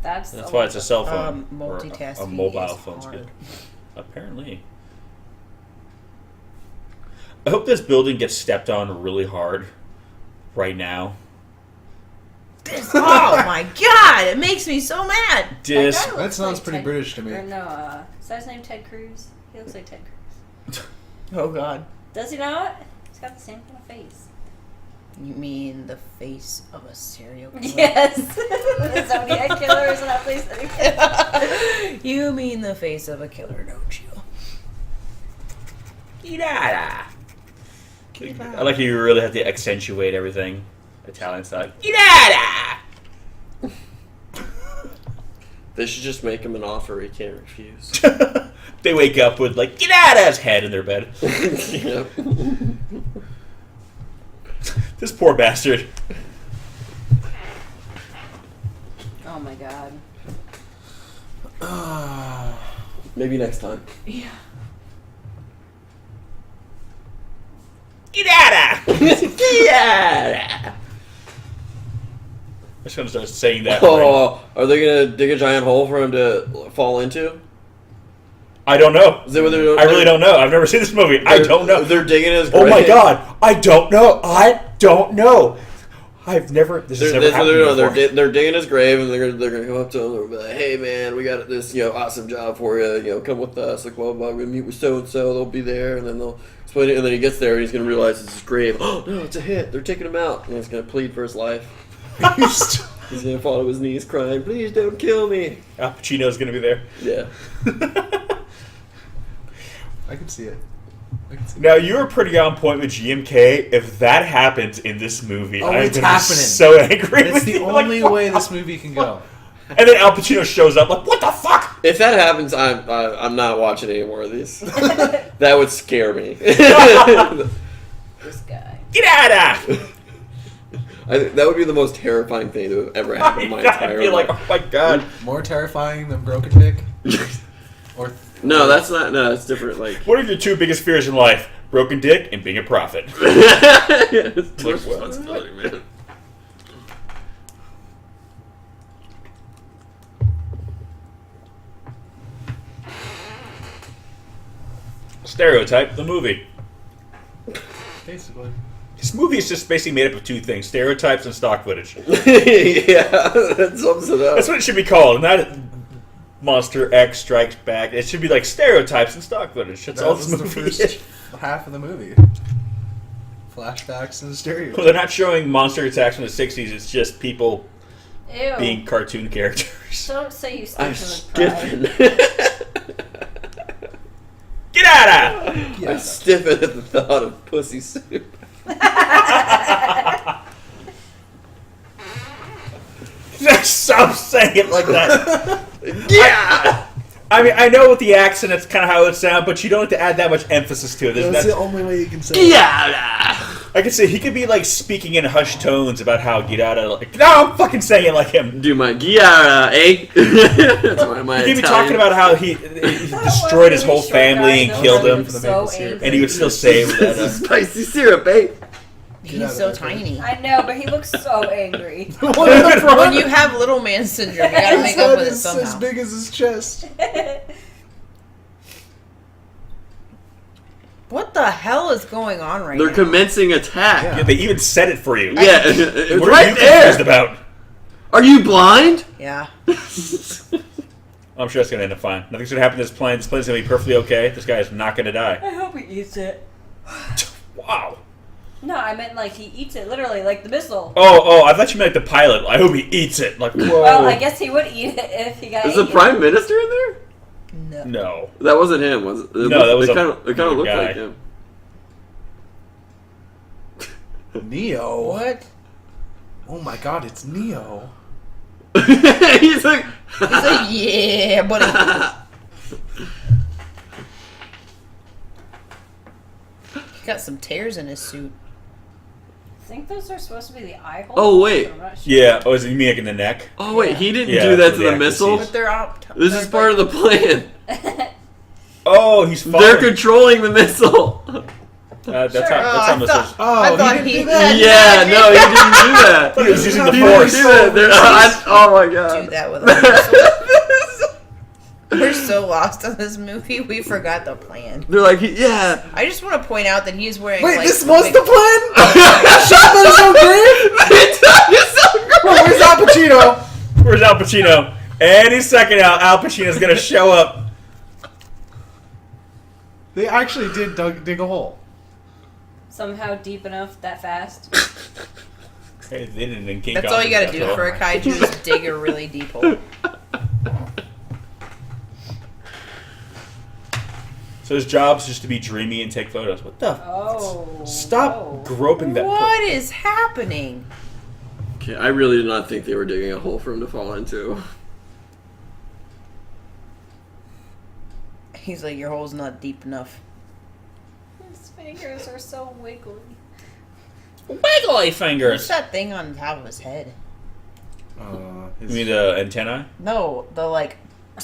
That's why it's a cell phone. Or Multitasking a mobile is phone's hard. good. Apparently. I hope this building gets stepped on really hard right now. Oh my god, it makes me so mad. That sounds pretty British to me. Or no, is that his name Ted Cruz? He looks like Ted Cruz. Oh god. Does he not? He's got the same kind of face. You mean the face of a serial killer? Yes. The Zodiac killer is in that place. You mean the face of a killer, don't you? Guilala. I like you really have to accentuate everything. Italian style. Guilala! They should just make him an offer he can't refuse. They wake up with like Guilala's head in their bed. Yep. This poor bastard. Oh my god. Maybe next time. Yeah. Guilala! Guilala! I'm just gonna start saying that. Oh, are they gonna dig a giant hole for him to fall into? I don't know. Is that what they're doing? I really don't know. I've never seen this movie. I don't know. They're digging his grave. Oh my god! I don't know. I don't know. I've never. This has never happened before. They're digging his grave, and they're gonna come up to him. They'll be like, "Hey man, we got this awesome job for you. Come with us. Like, well, we're gonna meet with so and so. They'll be there, and then they'll explain it. And then he gets there, and he's gonna realize it's his grave. Oh no, it's a hit. They're taking him out, and he's gonna plead for his life. He's gonna fall to his knees, crying, "Please don't kill me." Al Pacino's gonna be there. Yeah. I can see it. Now you were pretty on point with GMK. If that happens in this movie, Oh, I'm it's gonna be happening. so angry. It's with the you. only Like, way what this movie can go. And then Al Pacino shows up like, what the fuck? If that happens, I'm not watching any more of these. That would scare me. This guy. Get out of That would be the most terrifying thing to have ever happened in my entire I'd be like, life. oh my god. More terrifying than Broken Dick? Or No, that's not. No, it's different. Like, What are your two biggest fears in life? Broken dick and being a prophet. it's too much Like, what? responsibility, man. Stereotype, the movie. basically. This movie is just basically made up of two things: stereotypes and stock footage. Yeah, that sums it up. That's what it should be called, not Monster X Strikes Back. It should be like stereotypes and stock footage. That's all That this was the movie first is. half of the movie. Flashbacks and stereotypes. Well, they're not showing monster attacks from the 60s. It's just people Ew. being cartoon characters. Don't say you I'm stiffen with stiffen. pride. Get out of! I'm stiffen at the thought of pussy soup. Stop saying it like that. Yeah. I mean, I know with the accent, it's kind of how it would sound, but you don't have to add that much emphasis to it. That's That's- the only way you can say it. Yeah. I could say he could be like speaking in hushed tones about how get out of. Like, no, I'm fucking saying it like him. Do my Guilala, eh? That's my He could be Italian. talking about how he destroyed his whole family and killed him, So and he would still say it with that. Spicy syrup, eh? Get out He's of so there, tiny. I know, but he looks so angry. When you have little man syndrome, you gotta His make up head with it is somehow. as big as his chest. What the hell is going on right They're now? commencing attack. Yeah. Yeah, they even said it for you. Yeah, it's What are right you confused there. about? Are you blind? Yeah. I'm sure that's gonna end up fine. Nothing's gonna happen to this plane. This plane's gonna be perfectly okay. This guy is not gonna die. I hope he eats it. Wow. No, I meant like he eats it literally, like the missile. Oh, I thought you meant like the pilot. I hope he eats it. Like, whoa. Well, I guess he would eat it if he got Is the eaten. prime minister in there? No. No. That wasn't him, was it? No, that was It a kind of looked guy. like him. Neo. What? Oh my god, it's Neo. He's like, He's like, yeah, buddy. He got some tears in his suit. think those are supposed to be the eye holes. Oh, wait. but I'm not sure. Yeah. Oh, is it me in the neck? Oh wait, he didn't Yeah, do that for to the the missile. accuracy. But they're out. This is part of the plan. Oh, he's falling. They're controlling the missile. That's Sure. how. That's how missiles. Oh, thought he he did that. Yeah, no, he didn't do that. He was using the He didn't force. do that. Oh my god. Do that with us. We're so lost on this movie, we forgot the plan. They're like, yeah. I just want to point out that he is wearing. Wait, like, this was big- the plan? Shot at his own grave? Well, where's Al Pacino? Where's Al Pacino? Any second now, Al Pacino's gonna show up. They actually did dig a hole. Somehow deep enough that fast. Hey, they didn't in King That's Kong all you gotta after do all. for a kaiju is dig a really deep hole. So his job's just to be dreamy and take photos. What the? Oh. Stop whoa. groping that. What is happening? Okay, I really did not think they were digging a hole for him to fall into. He's like, your hole's not deep enough. His fingers are so wiggly. Wiggly What's fingers. that thing on top of his head? You mean the antenna? No, the like Horn.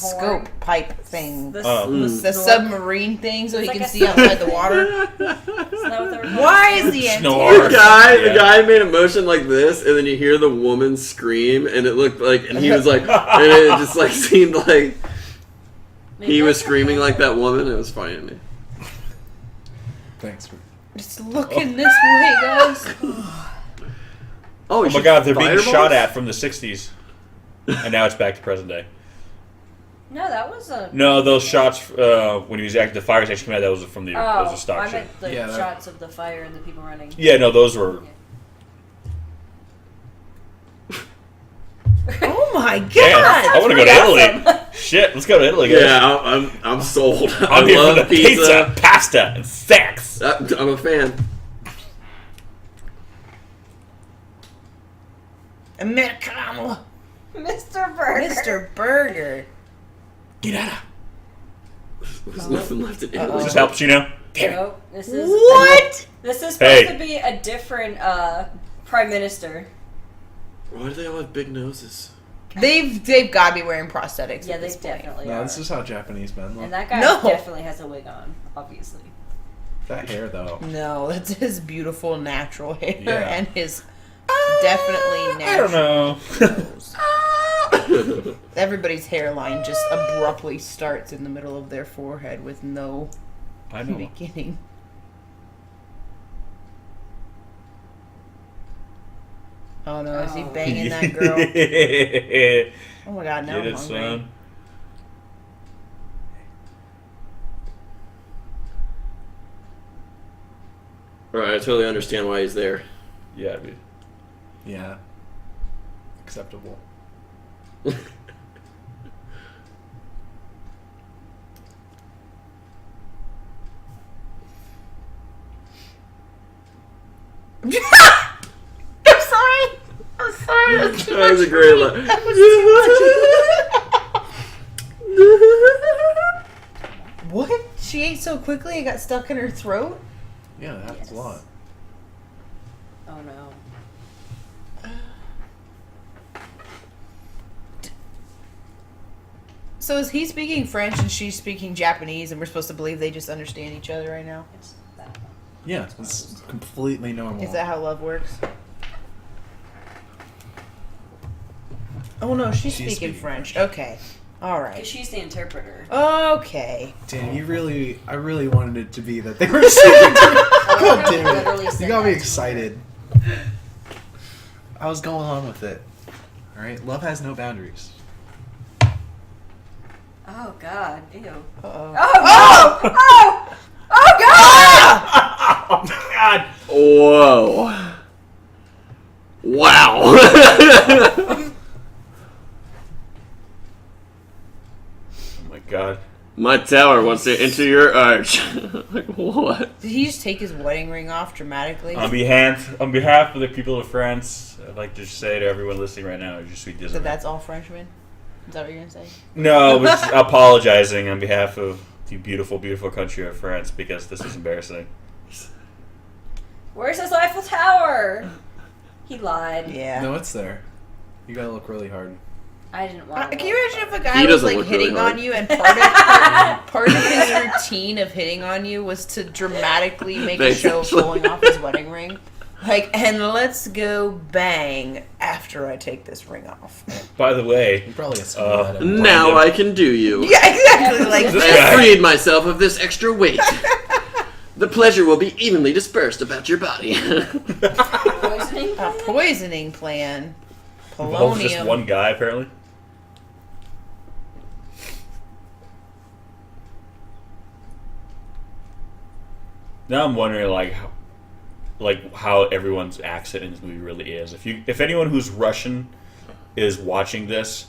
scope pipe thing. The, Oh. the The snort. submarine thing, so It's he like can a see outside the water. Isn't that what they were called? Why is the Snore. antenna? The guy Yeah. made a motion like this, and then you hear the woman scream, and it looked like, and he was like, and it just like seemed like Maybe he was that's screaming what like that woman. It was funny to me. Thanks. Just looking this way, guys. Oh, Oh my god, they're being shot at from the 60s. And now it's back to present day. No, that was a. No, those shots when he was acting, the fires actually came out, that was from the Oh, those are stock I shit. meant the Yeah, that- shots of the fire and the people running. Yeah, no, those were. Oh my Damn, god! I want to go to Italy. Shit, let's go to Italy, guys. Yeah, I'm sold. I'm I here for love the pizza, pasta, and sex. I'm a fan. Americano! Mr. Burger. Mr. Burger. Get out of. There's nothing left in Is Italy. this Al Pacino? Damn it. Nope, this is. What? This is supposed Hey. to be a different prime minister. Why do they all have big noses? They've got to be wearing prosthetics. Yeah, at they this point. definitely No, are. this is how Japanese men look. And that guy No. definitely has a wig on, obviously. That hair, though. No, that's his beautiful natural hair Yeah. and his definitely I don't natural know. nose. Everybody's hairline just abruptly starts in the middle of their forehead with no I know. beginning. Oh no, is he Oh. banging that girl? Get Oh my god, now I'm it, hungry. son. Alright, I totally understand why he's there. Yeah, dude. Yeah. Acceptable. I'm sorry. I'm sorry. That's too That was much a great for me. line. That was too much. What? She ate so quickly it got stuck in her throat? Yeah, that happens Yes. a lot. Oh no. So is he speaking French and she's speaking Japanese and we're supposed to believe they just understand each other right now? It's that. Yeah, it's completely normal. Is that how love works? Oh no, she's She's speaking speaking French. Okay. Alright. She's the interpreter. Okay. Damn, I really wanted it to be that they were singing. God damn Literally it. said You got me that to excited. I was going on with it. Alright, love has no boundaries. Oh god. Ew. Uh-oh. Oh no! Oh! Oh god! Oh my god! Whoa. Wow. Oh my god. My tower wants to enter your arch. Like, what? Did he just take his wedding ring off dramatically? On behalf of the people of France, I'd like to say to everyone listening right now, je suis So désolé. that's all Frenchmen? Is that what you're gonna say? No, but just apologizing on behalf of the beautiful, beautiful country of France because this is embarrassing. Where's his Eiffel Tower? He lied. Yeah. No, it's there. You gotta look really hard. I didn't want to. Can you imagine if a He guy was doesn't like look really hitting hard. on you, and part of his routine of hitting on you was to dramatically make a show of Basically. pulling off his wedding ring? Like, and let's go bang after I take this ring off. By the way, You probably get that at Now I can do you. Yeah, exactly. Like, I freed myself of this extra weight. The pleasure will be evenly dispersed about your body. Poisoning? a poisoning plan. involves just Polonium. one guy apparently. Now I'm wondering, how everyone's accent in this movie really is. If anyone who's Russian is watching this,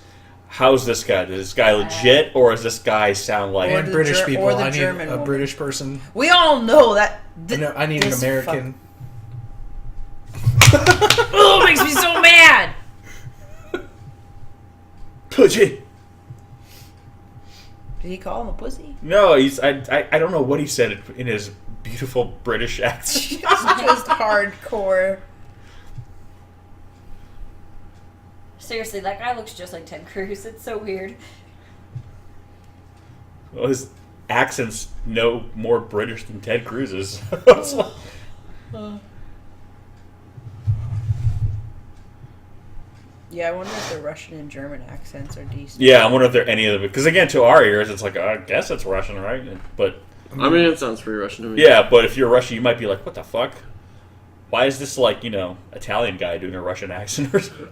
how's this guy? Is this guy legit, or does this guy sound like? Or And the British Ger- people. or the I need German a woman. British person. We all know that. I need an this American. Oh, it makes me so mad. Pussy. Did he call him a pussy? No, I don't know what he said in his beautiful British accent. It's just hardcore. Seriously, that guy looks just like Ted Cruz. It's so weird. Well, his accent's no more British than Ted Cruz's. Yeah, I wonder if the Russian and German accents are decent. Yeah, I wonder if there are any of them. Because again, to our ears, it's like, I guess it's Russian, right? But I mean, it sounds pretty Russian to me. yeah, but if you're Russian, you might be like, what the fuck? Why is this Italian guy doing a Russian accent or something?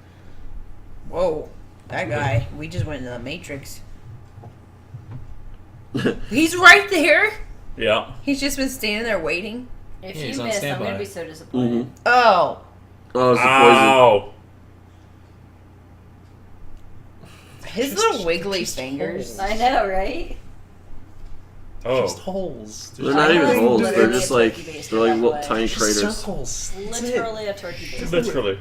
Whoa, that guy. We just went into the Matrix. He's right there. Yeah. He's just been standing there waiting. If Yeah, you he's on miss, I'm standby. going to be so disappointed. Mm-hmm. Oh, Oh, it's the poison. Ow. his little wiggly fingers. I know, right? Just Oh. holes. They're not even Literally holes. They're a just turkey like baster, they're like by the little way. tiny craters. Circles. That's it. Literally a turkey base. Literally.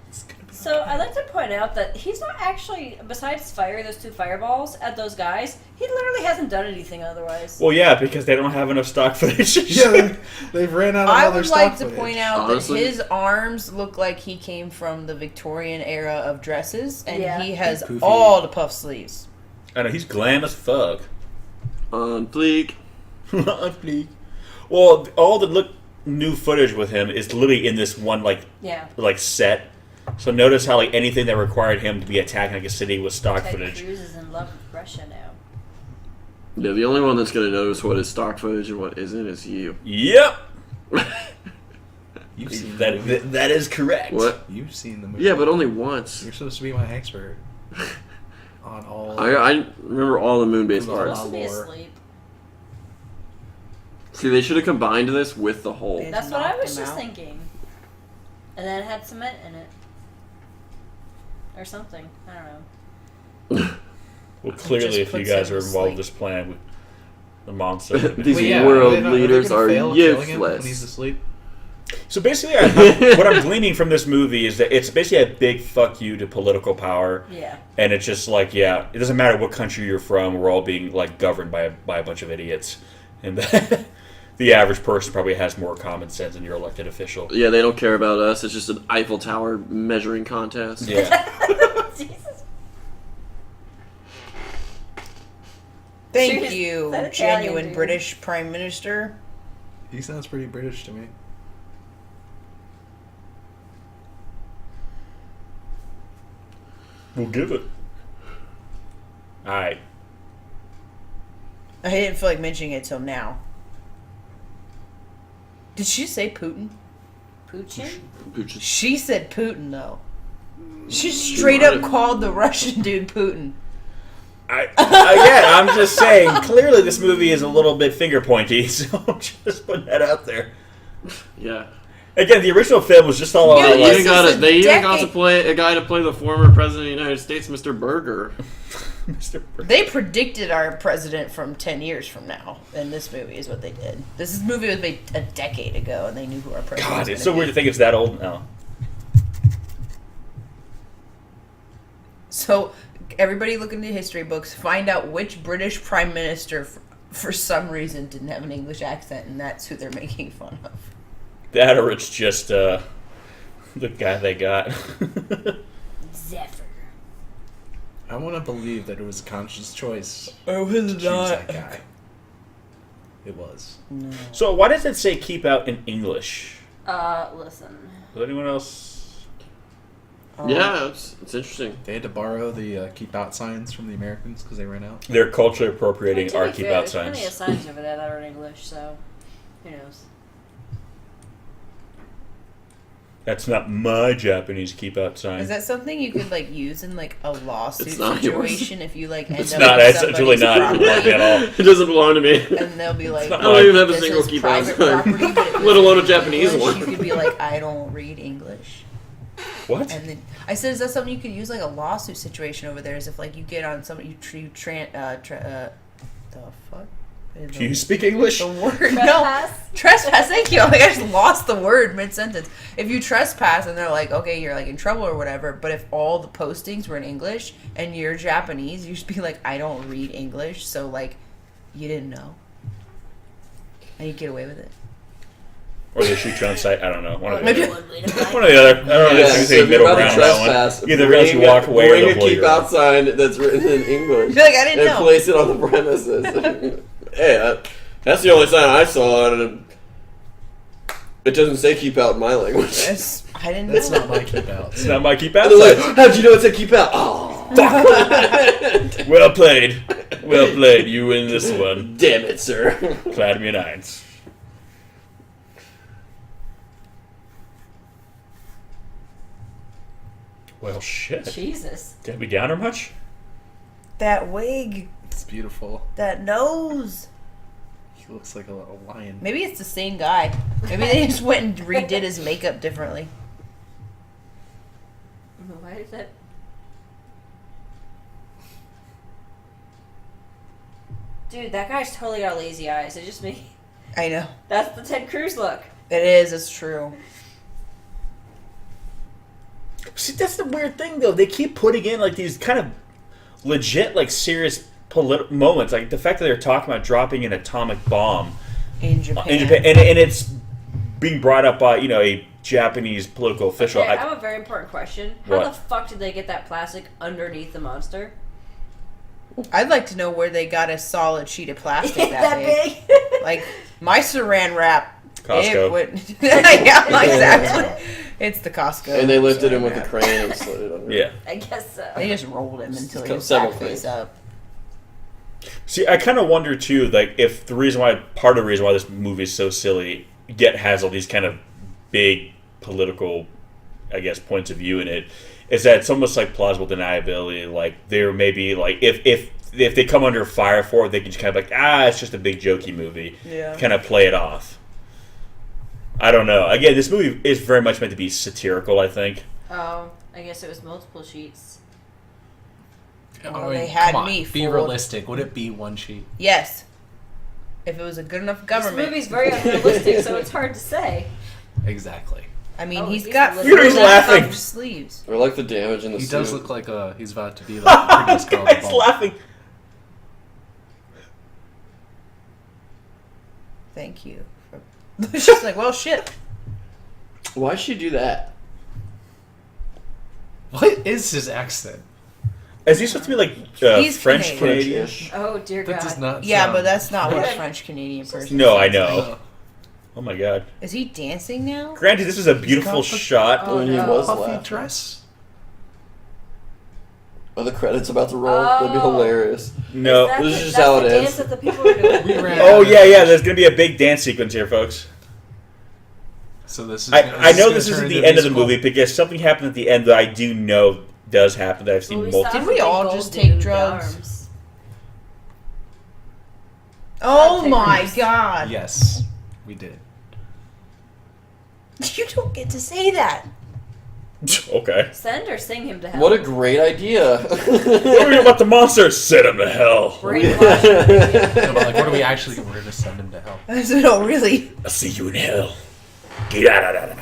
It's gonna be So I'd like to point out that he's not actually, besides firing those 2 fireballs at those guys, he literally hasn't done anything otherwise. Well, yeah, because they don't have enough stock footage. Yeah, they've ran out of I other would stock like to footage. point out Honestly. that his arms look like he came from the Victorian era of dresses, and Yeah. he has Poofy. all the puff sleeves. I know, he's glam as fuck. On fleek. Well, all the new footage with him is literally in this one Yeah. set. So notice how anything that required him to be attacking a city was stock Ted footage. Cruz is in love with Russia now. Yeah, the only one that's gonna notice what is stock footage and what isn't is you. Yep. You've seen the movie. That is correct. What? You've seen the movie. Yeah, but only once. You're supposed to be my expert on all. I remember all the moon-based From the parts. Supposed to be lore. asleep. See, they should have combined this with the hole. Yeah. That's what I knocked was him just out. thinking. And then it had cement in it. Or something. I don't know. Well, clearly, Just if you puts guys him are to involved in sleep. this plan, the monster. These Well, yeah, world are they leaders gonna are fail at killing him when he's useless. asleep? So basically, what I'm gleaning from this movie is that it's basically a big fuck you to political power, Yeah. and it's just it doesn't matter what country you're from, we're all being governed by a bunch of idiots, and the average person probably has more common sense than your elected official. Yeah, they don't care about us. It's just an Eiffel Tower measuring contest. Yeah. Jesus. Thank Serious- you, that Italian genuine dude. British Prime Minister. He sounds pretty British to me. We'll give it. All right. I didn't feel like mentioning it till now. Did she say Putin? Putin? She said Putin, though. She straight up called the Russian dude Putin. Again, I'm just saying, clearly this movie is a little bit finger pointy, so I'm just putting that out there. Yeah. Again, the original film was just all Yo, about, They this even is got a they even got to decade- play a guy to play the former president of the United States, Mr. Berger. Mr. Burke. They predicted our president from 10 years from now, and this movie is what they did. This movie was made a decade ago, and they knew who our president was God, it's gonna so weird be. to think it's that old now. So, everybody look into history books, find out which British prime minister, for some reason, didn't have an English accent, and that's who they're making fun of. That or it's just the guy they got. Zephyr. I want to believe that it was a conscious choice Oh, to choose that guy. It was. So why does it say keep out in English? Listen. Does anyone else? Yeah, it's interesting. They had to borrow the keep out signs from the Americans because they ran out. They're culturally appropriating To our be keep fair, out there's signs. plenty of signs over there that are in English, so who knows? That's not my Japanese keep out sign. Is that something you could like use in like a lawsuit It's not yours. situation if you like end It's up not. with It's really somebody's not. It property, at all. It doesn't belong to me. and they'll be like, not I don't even have a this single is keep out private sign. property, but if Let alone a it's Japanese English, one. You could be like, I don't read English. What? And then I said, is that something you could use like a lawsuit situation over there? Is if like you get on somebody, the fuck? Do you speak English? The word Trespass? no trespass. Thank you. Like I just lost the word mid sentence. If you trespass and they're like, okay, you're like in trouble or whatever. But if all the postings were in English and you're Japanese, you should be like, I don't read English, so like, you didn't know, and you get away with it. Or they shoot you on sight. I don't know. One of the Maybe- other. One of the other. I don't know. Yeah, This so is a if you're middle about to ground. That trespass, one. Either unless you walk away or bring they'll a blow keep you out up. sign that's written in English. Be like, I didn't and know. place it on the premises. Hey, that's the only sign I saw, and it doesn't say keep out in my language. Yes, I didn't That's know. not my keep out. It's not my keep out And they're sign. like, how'd you know it said keep out? Oh, Well played. Well played. You win this one. damn it, sir. Clad me in irons. Well, shit. Jesus. Did we down her much? That wig, It's beautiful. that nose. He looks like a lion. Maybe it's the same guy. Maybe they just went and redid his makeup differently. Why is that? Dude, that guy's totally got lazy eyes. It's just me. I know. That's the Ted Cruz look. It is. It's true. See, that's the weird thing, though. They keep putting in, like, these kind of legit, like, serious moments. Like, the fact that they're talking about dropping an atomic bomb In Japan. in Japan. And it's being brought up by, you know, a Japanese political official. Okay, I have a very important question. How What? the fuck did they get that plastic underneath the monster? I'd like to know where they got a solid sheet of plastic That that big. big? Like my saran wrap. Costco. It would, yeah, exactly. It's the Costco. And they lifted him saran with a wrap. crane and slid it under. Yeah. I guess so. They just rolled him until he was Several back face things. up. See, I kind of wonder, too, like, if the reason why, part of the reason why this movie is so silly, yet has all these kind of big political, I guess, points of view in it, is that it's almost like plausible deniability. Like, there may be, like, if they come under fire for it, they can just kind of like, it's just a big jokey movie. Yeah. Kind of play it off. I don't know. Again, this movie is very much meant to be satirical, I think. Oh, I guess it was multiple sheets. Well, they had come on, me be fooled. realistic. Would it be one sheet? Yes. If it was a good enough government. This movie's very unrealistic, so it's hard to say. Exactly. I mean, Oh, he's he's got a little- He's laughing. puffed sleeves. Or like the damage in the He suit. does look like he's about to be like the prettiest girl in the It's ball. laughing. Thank you. She's like, well, shit. Why'd she do that? What is his accent? Is he supposed to be like He's French Canadian. Canadian? Oh dear That God. does not. Yeah, sound but that's not what a French. French Canadian person No, I sounds know. like. Oh my god. Is he dancing now? Granted, this is a beautiful got the- shot. Oh, When he no. was Puffy laughing. dress. Are the credits about to roll? That'd be Oh. hilarious. No. This is That's just how the it dance is. that the people are doing. We ran Oh out yeah, of- yeah. There's gonna be a big dance sequence here, folks. So this is. I know this gonna isn't turn the into end of the musical. movie because something happened at the end that I do know does happen that I've seen Well, we multiple. saw Did we the all gold just take dude drugs? arms. Oh Take my hers. god. Yes, we did. You don't get to say that. Okay. Send or sing him to hell. What a great idea. What are you about the monster? Send him to hell. brainwash. No, but like, what are we actually? We're gonna send him to hell. No, really. I'll see you in hell. Guilala.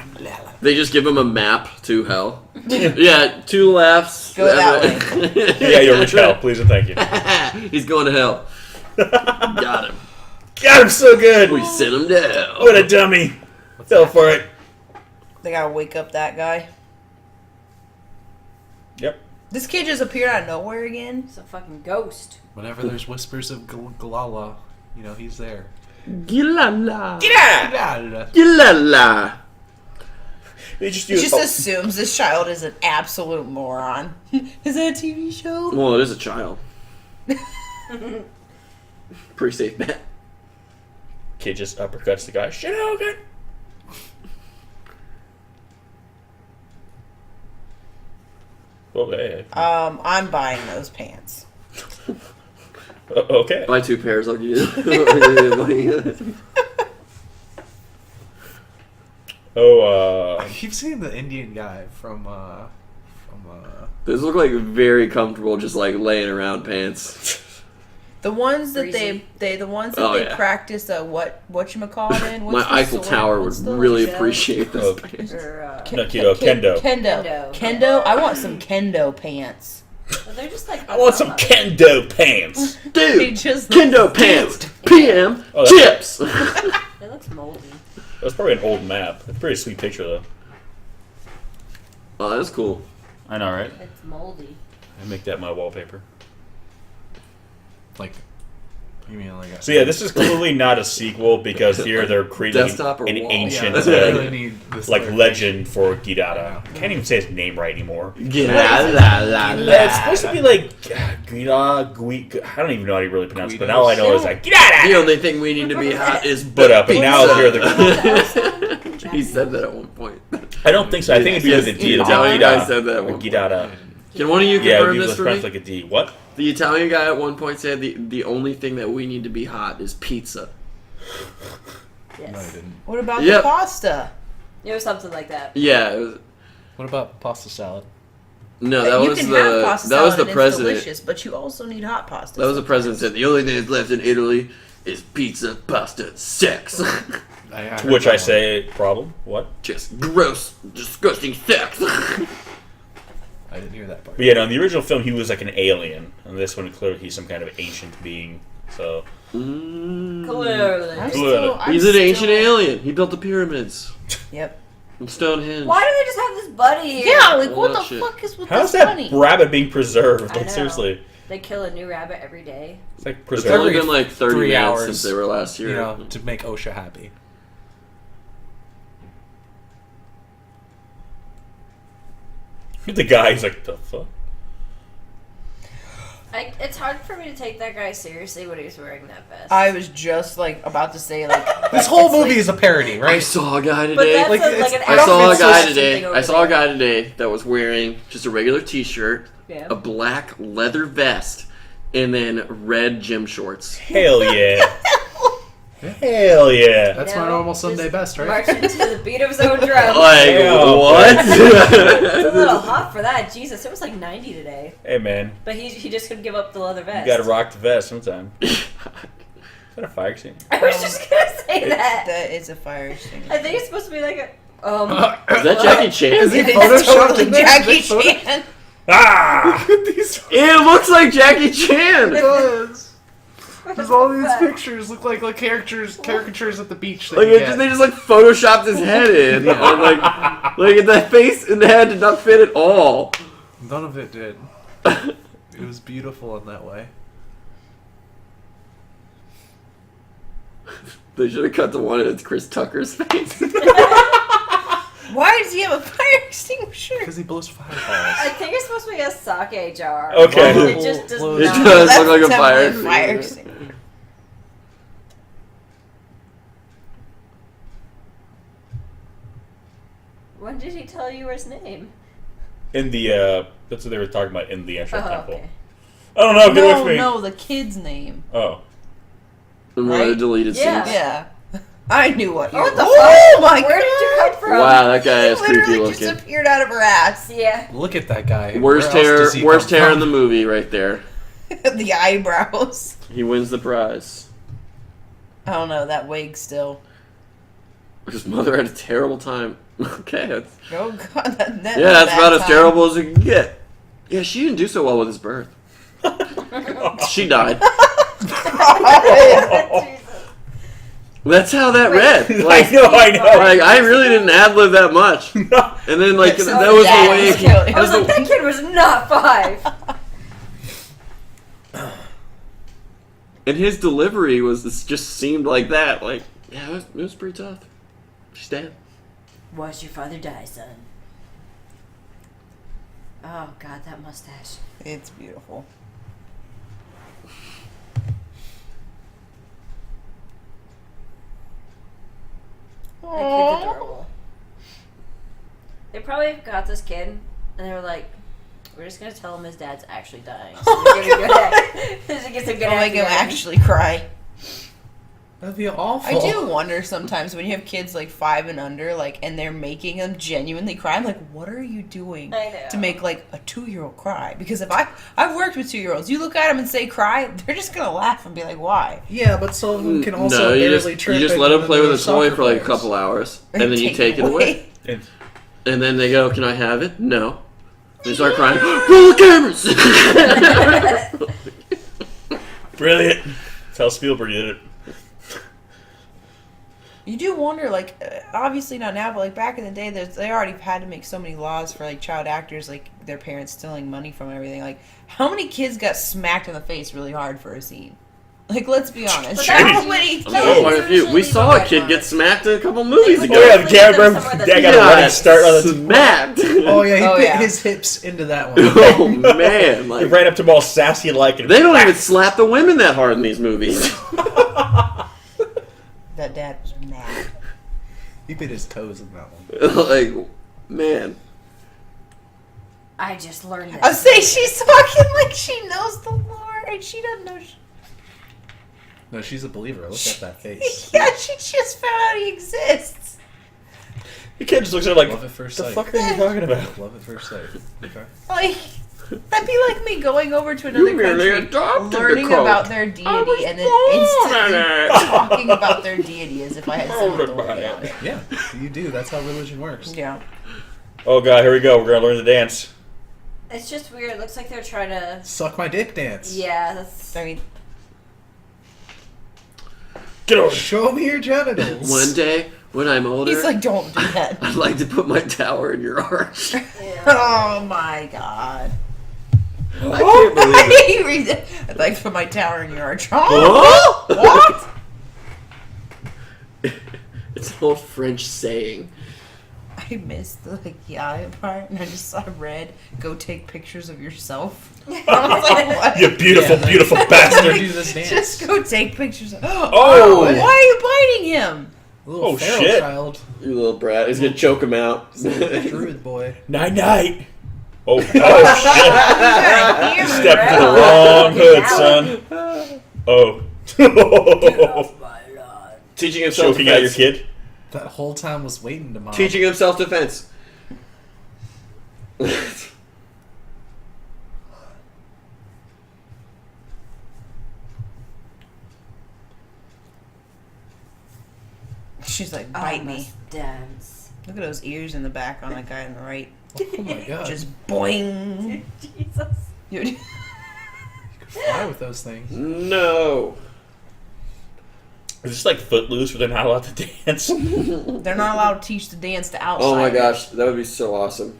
They just give him a map to hell. Yeah, 2 laughs. Go that Yeah, you're rich hell, please and thank you. He's going to hell. Got him. God, I'm so good. We sent him to hell. What a dummy. Go for it. They gotta wake up that guy. Yep. This kid just appeared out of nowhere again. It's a fucking ghost. Whenever there's whispers of Guilala, he's there. Guilala. Guilala. Guilala. They just He just assumes this child is an absolute moron. Is that a TV show? Well, it is a child. Pretty safe bet. Kid just uppercuts the guy. Shit, okay. Well, hey. I'm buying those pants. Okay. Buy 2 pairs, I'll give you. I keep seeing the Indian guy from Those look like very comfortable, just like laying around pants. The ones that Breezy. they Oh, yeah. practice whatchamacallit in. What's My the Eiffel sword? Tower would What's the really show? appreciate Oh. those pants. Or, Kendo. Kendo. I want some kendo pants. but they're just like. I want some kendo pants. Dude, They just Kendo pants, PM, Oh, chips. It looks moldy. That's probably an old map. It's a pretty sweet picture, though. Oh, that's cool. I know, right? It's moldy. I make that my wallpaper. like. You mean like? So yeah, this is clearly not a sequel because here they're creating Desktop or an wall? ancient, Yeah, they really need this like other legend for Guilala. Can't even say his name right anymore. Guilala. It's supposed to be like Guilala, I don't even know how to really pronounce it, but all I know is like Guilala. The only thing we need to be hot is But now pizza. here the He said that at one point. I don't think so. I think it'd be Yes, with a D. the Italian guy said that at one point. Guilala. Can one of you Yeah, confirm you this was for pronounced me? like a D. What? The Italian guy at one point said the only thing that we need to be hot is pizza. Yes. No, I didn't. What about Yep. the pasta? It was something like that. Yeah, it was, What about pasta salad? no, that you was can the have pasta that salad was the and president. It's delicious, but you also need hot pasta. That was the president said the only thing that's left in Italy is pizza, pasta, sex. To which I say, problem? What? Just gross, disgusting sex. I didn't hear that part. But yeah, no, in the original film, he was like an alien. And this one, clearly, he's some kind of ancient being. So, Clearly. He's an ancient alien. He built the pyramids Yep. and Stonehenge. Why do they just have this buddy here? Yeah, like All what that the shit. fuck is with how's this that bunny? rabbit being preserved? I Like, know. seriously. They kill a new rabbit every day. It's like It's preserved. only been like 30 3 minutes hours, since they were last year. to make OSHA happy. The guy's like, the fuck? It's hard for me to take that guy seriously when he's wearing that vest. I was just like about to say like This whole it's movie like- is a parody, I right? saw a guy but today. that's Like, like it's- an I saw a outfit guy something today. over I saw a there. guy today that was wearing just a regular T-shirt, Yeah. a black leather vest, and then red gym shorts. Hell yeah. Hell yeah. That's You my know, normal Sunday just best, right? Marching to the beat of his own drum. Like Damn. what? It's a little hot for that. Jesus, it was like 90 today. Hey, man. But he just couldn't give up the leather vest. You gotta rock the vest sometime. Is that a fire extinguisher? I was just gonna say that. That is a fire extinguisher. I think it's supposed to be like a. Is that Jackie Chan? Is he It is photoshopped totally in this? Jackie Is it photo- Chan. Ah! These It looks like Jackie Chan. does. Because all these pictures look like caricatures at the beach. That Like you it get. just, they just like photoshopped his head in, and like the face and the head did not fit at all. None of it did. It was beautiful in that way. They should have cut the one that's Chris Tucker's face. Why does he have a fire extinguisher? Because he blows I fireballs. think it's supposed to be a sake jar. Okay. It just does It not. does. That's look like a fire definitely fire extinguisher. extinguisher. When did he tell you his name? In the, that's what they were talking about in the ancient Oh, temple. okay. I don't know, get away from me. No, the kid's name. Oh. And one of the Right? deleted Yeah. scenes. Yeah. I knew what you Oh, what were. the Oh fuck? my Where did you God. come from? Wow, that guy is He creepy literally looking. just appeared out of her ass. Yeah. Look at that guy. Worst Where else hair, does he worst come hair in from? the movie, right there. The eyebrows. He wins the prize. I don't know, that wig still. His mother had a terrible time. Okay, that's, Oh god, that yeah, that's about as terrible as it can get. Yeah, she didn't do so well with his birth. She died. Jesus. That's how that read. Like, I know. like I really didn't ad-lib that much. And then like So that was dad the way. was killing- I was like, that kid was not 5. And his delivery just seemed like that. Like, yeah, it was pretty tough. She's dead. Watch your father die, son. Oh God, that mustache. It's beautiful. That kid's adorable. They probably got this kid, and they were like, "We're just gonna tell him his dad's actually dying." So we get a good so get some good I'll make him acting. actually cry. That'd be awful. I do wonder sometimes when you have kids like 5 and under, like, and they're making them genuinely cry. I'm like, what are you doing I know. to make like a 2-year-old cry? Because if I've worked with 2-year-olds, you look at them and say cry, they're just gonna laugh and be like, why? Yeah, but some of them can also No, you barely just trip. let them play with a soccer toy for like a players. couple hours, and then you take it away. And then they go, "Can I have it?" No. They start crying. Roll the cameras. Brilliant. That's how Spielberg did it. You do wonder, like, obviously not now, but like back in the day, they already had to make so many laws for like child actors, like their parents stealing money from and everything. Like, how many kids got smacked in the face really hard for a scene? Like, let's be honest. But that How was- many? that Oh, was quite a few. usually We the saw a right kid line. get smacked a couple movies They ago. Oh yeah, the Leave camera. them somewhere that's Dad got a Yeah, running start on the. smacked. Oh yeah, he Oh, put yeah. his hips into that one. Oh man, He like ran up to him all sassy like. And they don't even slap the women that hard in these movies. That dad was mad. He bit his toes in that one. Like, man. I just learned this. I'm saying she's talking like she knows the Lord, and she doesn't know. No, she's a believer. Look at that face. Yeah, she just found out he exists. The kid just looks at her like, Love at first the sight. fuck are you talking about? Love at first sight. Okay. Like, that'd be like me going over to another You merely country, adopted the learning cult. about their I was deity, and then born instantly in it. talking about their deity as if I had some authority on it. Yeah, you do. That's how religion works. Yeah. Oh god, here we go. We're gonna learn the dance. It's just weird. It looks like they're trying to. Suck my dick dance. Yeah, that's. I mean, Get over. Show me your genitals. One day when I'm older, he's like, don't do that. I'd like to put my tower in your arch. Yeah. Oh my god. I can't believe it. You read it. I'd like to put my tower in your arch. Huh? What? It's an old French saying. I missed the yeah part, and I just saw red. Go take pictures of yourself. I was like, what? You beautiful, Yeah. beautiful Let's bastard. do this dance. Just go take pictures. Of, Oh. why are you biting him? Little Oh, feral shit. child. You little brat. He's gonna choke him out. Druid boy. Night night. Oh, shit. Damn, Stepped to the Red. wrong hood, son. Oh. Teaching himself Choking out your defense. kid. That whole time was waiting to mom. Teaching him self-defense. She's like, I bite me. must dance. Look at those ears in the back on that guy on the right. Oh my god. Just boing. Jesus. Dude. Fly with those things. No. Is this like Footloose where they're not allowed to dance? They're not allowed to teach the dance to outsiders. Oh my gosh, that would be so awesome.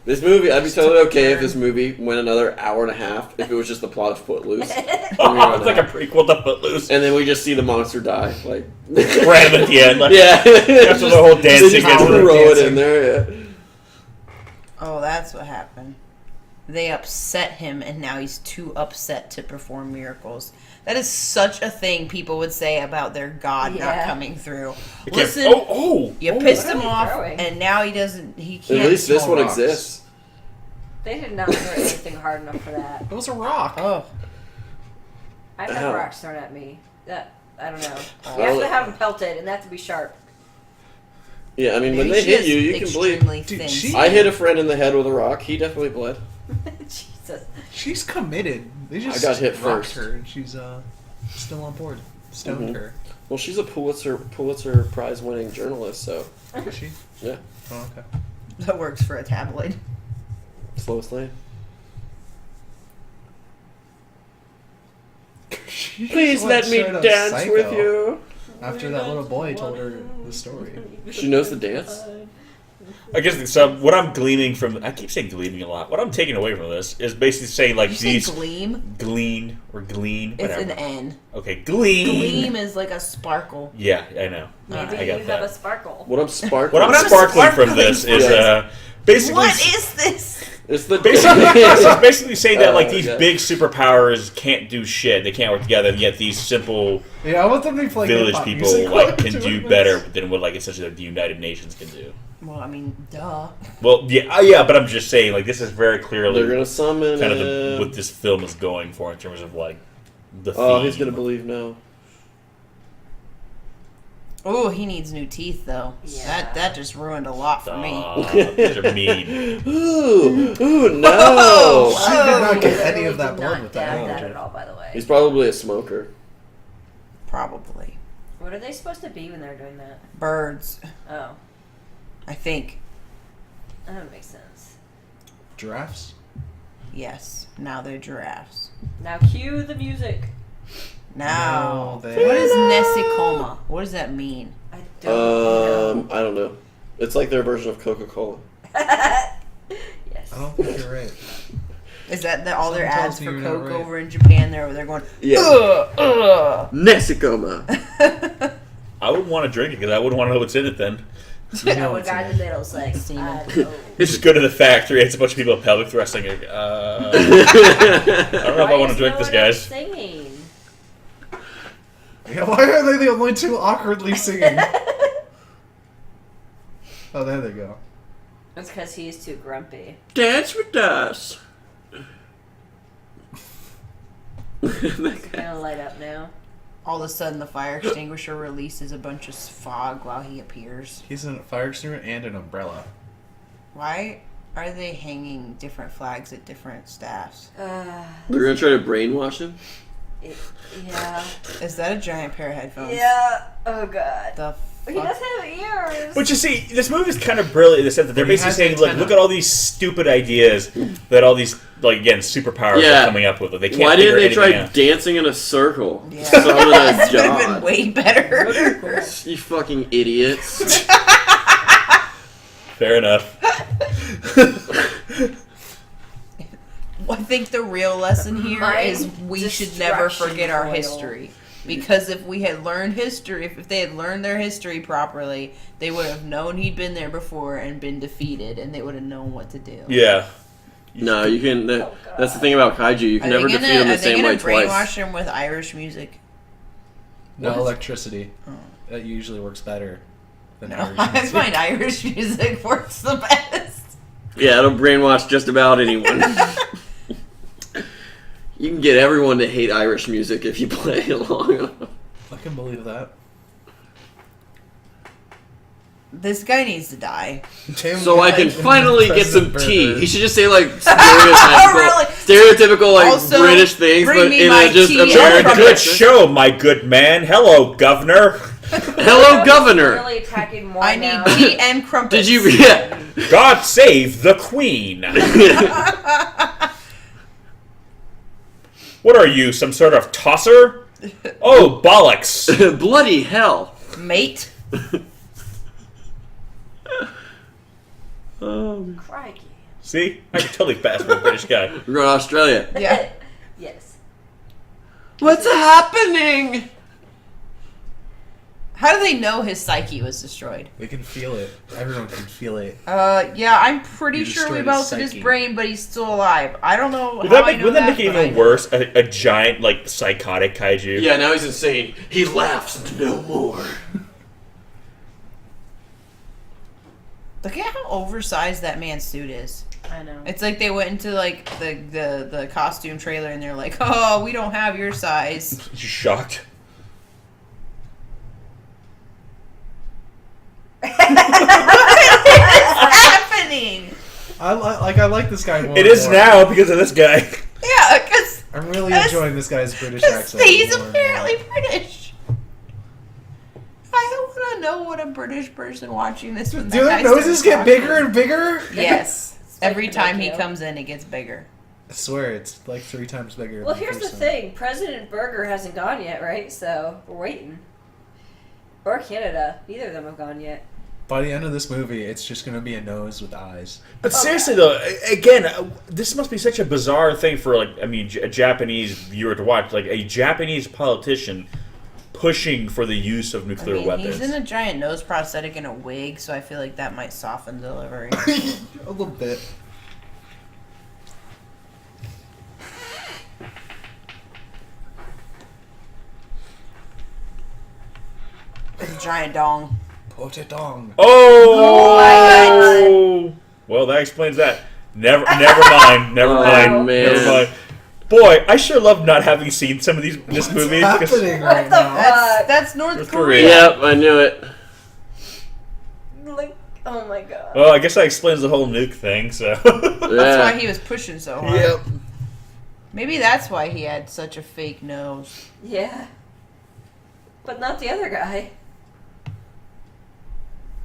This movie, I'd be totally okay if this movie went another hour and a half if it was just the plot of Footloose. Oh, it's like a prequel to Footloose. And then we just see the monster die. Like Random at the end. Like, yeah. After the whole dancing They just is throw it dancing. in there, yeah. Oh, that's what happened. They upset him, and now he's too upset to perform miracles. That is such a thing people would say about their God not Yeah. coming through. You can't- Listen, oh, you oh, pissed what him are you off, throwing? and now he doesn't. He can't. At least this small one rocks. exists. They did not throw anything hard enough for that. It was a rock. Oh, I've Ow. had rocks thrown at me. That I don't know. Oh. You have to have them pelted, and they have to be sharp. Yeah, I mean, when maybe they she hit has you, you can bleed. extremely Dude, thin she- skin. I hit a friend in the head with a rock. He definitely bled. Jesus. She's committed. They just got hit rocked first. her, and she's still on board. Stoned Mhm. her. Well, she's a Pulitzer Prize winning journalist, so Is she? yeah, Oh, okay. That works for a tabloid. Slowest lane. She Please just let went me straight up dance psycho. with you. After that little boy told her the story. She knows the dance? I guess so. What I'm gleaning from, I keep saying gleaning a lot. What I'm taking away from this is basically saying like Did you these say gleam? glean or glean. It's Whatever. an N. Okay, glean. Gleam is like a sparkle. Yeah, I know. Maybe I got you that. have a sparkle. What I'm sparkling. What I'm sparkling from this is basically What is this? It's the it's basically saying that like these yeah. big superpowers can't do shit. They can't work together, and yet these simple Yeah, I want them to be playing village hip-hop people music like while can they're do doing better this. than what like essentially the United Nations can do. Well, I mean, duh. Well, yeah, but I'm just saying like this is very clearly They're gonna summon kind of him. what this film is going for in terms of like the theme. Oh, he's gonna believe now. Oh, he needs new teeth though. Yeah. That just ruined a lot for me. These are mean. Ooh, no! Whoa. She did not get any Really of that did blood not with dab that. that Andrew. at all, by the way. He's probably a smoker. Probably. What are they supposed to be when they're doing that? Birds, Oh, I think. that doesn't make sense. Giraffes? Yes. Now they're giraffes. Now cue the music. Now. No, they- What is Nesikoma? What does that mean? I don't I don't know. It's like their version of Coca-Cola. know. Yes. I don't think you're right. Is that all their Something ads tells me for you're not Coke right. over in Japan? They're going, Yeah. ugh. Nesikoma. I wouldn't want to drink it because I wouldn't want to know what's in it then. You know That one what's guy in in the it. middle's like, Semen. I know. Just go to the factory. It's a bunch of people at pelvic thrusting. I don't know if I want to drink this, guys. Singing. Yeah, why are they the only two awkwardly singing? Oh, there they go. It's because he's too grumpy. Dance with us. It's gonna light up now. All of a sudden, the fire extinguisher releases a bunch of fog while he appears. He's in a fire extinguisher and an umbrella. Why are they hanging different flags at different staffs? They're gonna try to brainwash him. Yeah. Is that a giant pair of headphones? Yeah. Oh god. The He fuck? does have ears. But you see, this movie is kind of brilliant in the sense that they're Well, he basically has saying, like, antenna. look at all these stupid ideas that all these, like, again, superpowers Yeah. are coming up with. They can't Why figure didn't they anything try out. dancing in a circle? Yeah. Summon a This would have been god. way better. You fucking idiots. Fair enough. I think the real lesson here Mind is we should never destruction forget our oil. history. Because if we had learned history, if they had learned their history properly, they would have known he'd been there before and been defeated, and they would have known what to do. Yeah. No, you can. That's the thing about kaiju. You can never defeat them the same way Are they gonna brainwash twice. him with Irish music? No What? electricity. Oh. That usually works better than No, Irish I music. find Irish music works the best. Yeah, it'll brainwash just about anyone. You can get everyone to hate Irish music if you play it long enough. I can believe that. This guy needs to die. So I can finally get some President tea. Burger. He should just say like stereotypical, Really? stereotypical like Also, British things, bring but me in my a just tea and Very American good accent. show, my good man. Hello, Governor. Hello, Governor. Really attacking more I now. need tea and crumpets. Did you? Yeah. God save the Queen. What are you, some sort of tosser? Oh, bollocks. Bloody hell. Mate? Crikey. See? I can totally pass for a British guy. We're going to Australia. Yeah. Yes. What's happening? How do they know his psyche was destroyed? They can feel it. Everyone can feel it. Yeah, I'm pretty You sure we destroyed his melted his psyche. brain, but he's still alive. I don't know Would how that I make, know wouldn't that make it but I even know. worse? A giant, like, psychotic kaiju? Yeah, now he's insane. He laughs no more. Look at how oversized that man's suit is. I know. It's like they went into like the costume trailer and they're like, "Oh, we don't have your size." You shocked? What's happening? I like this guy more. It and is more. now because of this guy. Yeah, because I'm really That's- enjoying this guy's British accent. he's more and more. apparently British. I want to know what a British person watching this with. Do their noses get bigger and bigger? Yes. like Every time he Pinocchio. comes in, it gets bigger. I swear, it's like 3 times bigger. Well, than here's the first time. thing. President Burger hasn't gone yet, right? So we're waiting. Or Canada. Neither of them have gone yet. By the end of this movie, it's just gonna be a nose with eyes. But seriously though, again, this must be such a bizarre thing for like, I mean, a Japanese viewer to watch. Like a Japanese politician pushing for the use of nuclear weapons. He's in a giant nose prosthetic and a wig, so I feel like that might soften delivery. A little bit. It's a giant dong. Potedong. Oh! Well, that explains that. Never mind. Never mind. man. Never mind. Boy, I sure love not having seen some of this movie. What's happening right What the now? fuck? That's North North Korea. Korea. Yep, I knew it. Like, oh my god. Well, I guess that explains the whole nuke thing. So. That's Yeah. why he was pushing so hard. Yep. Maybe that's why he had such a fake nose. Yeah. But not the other guy.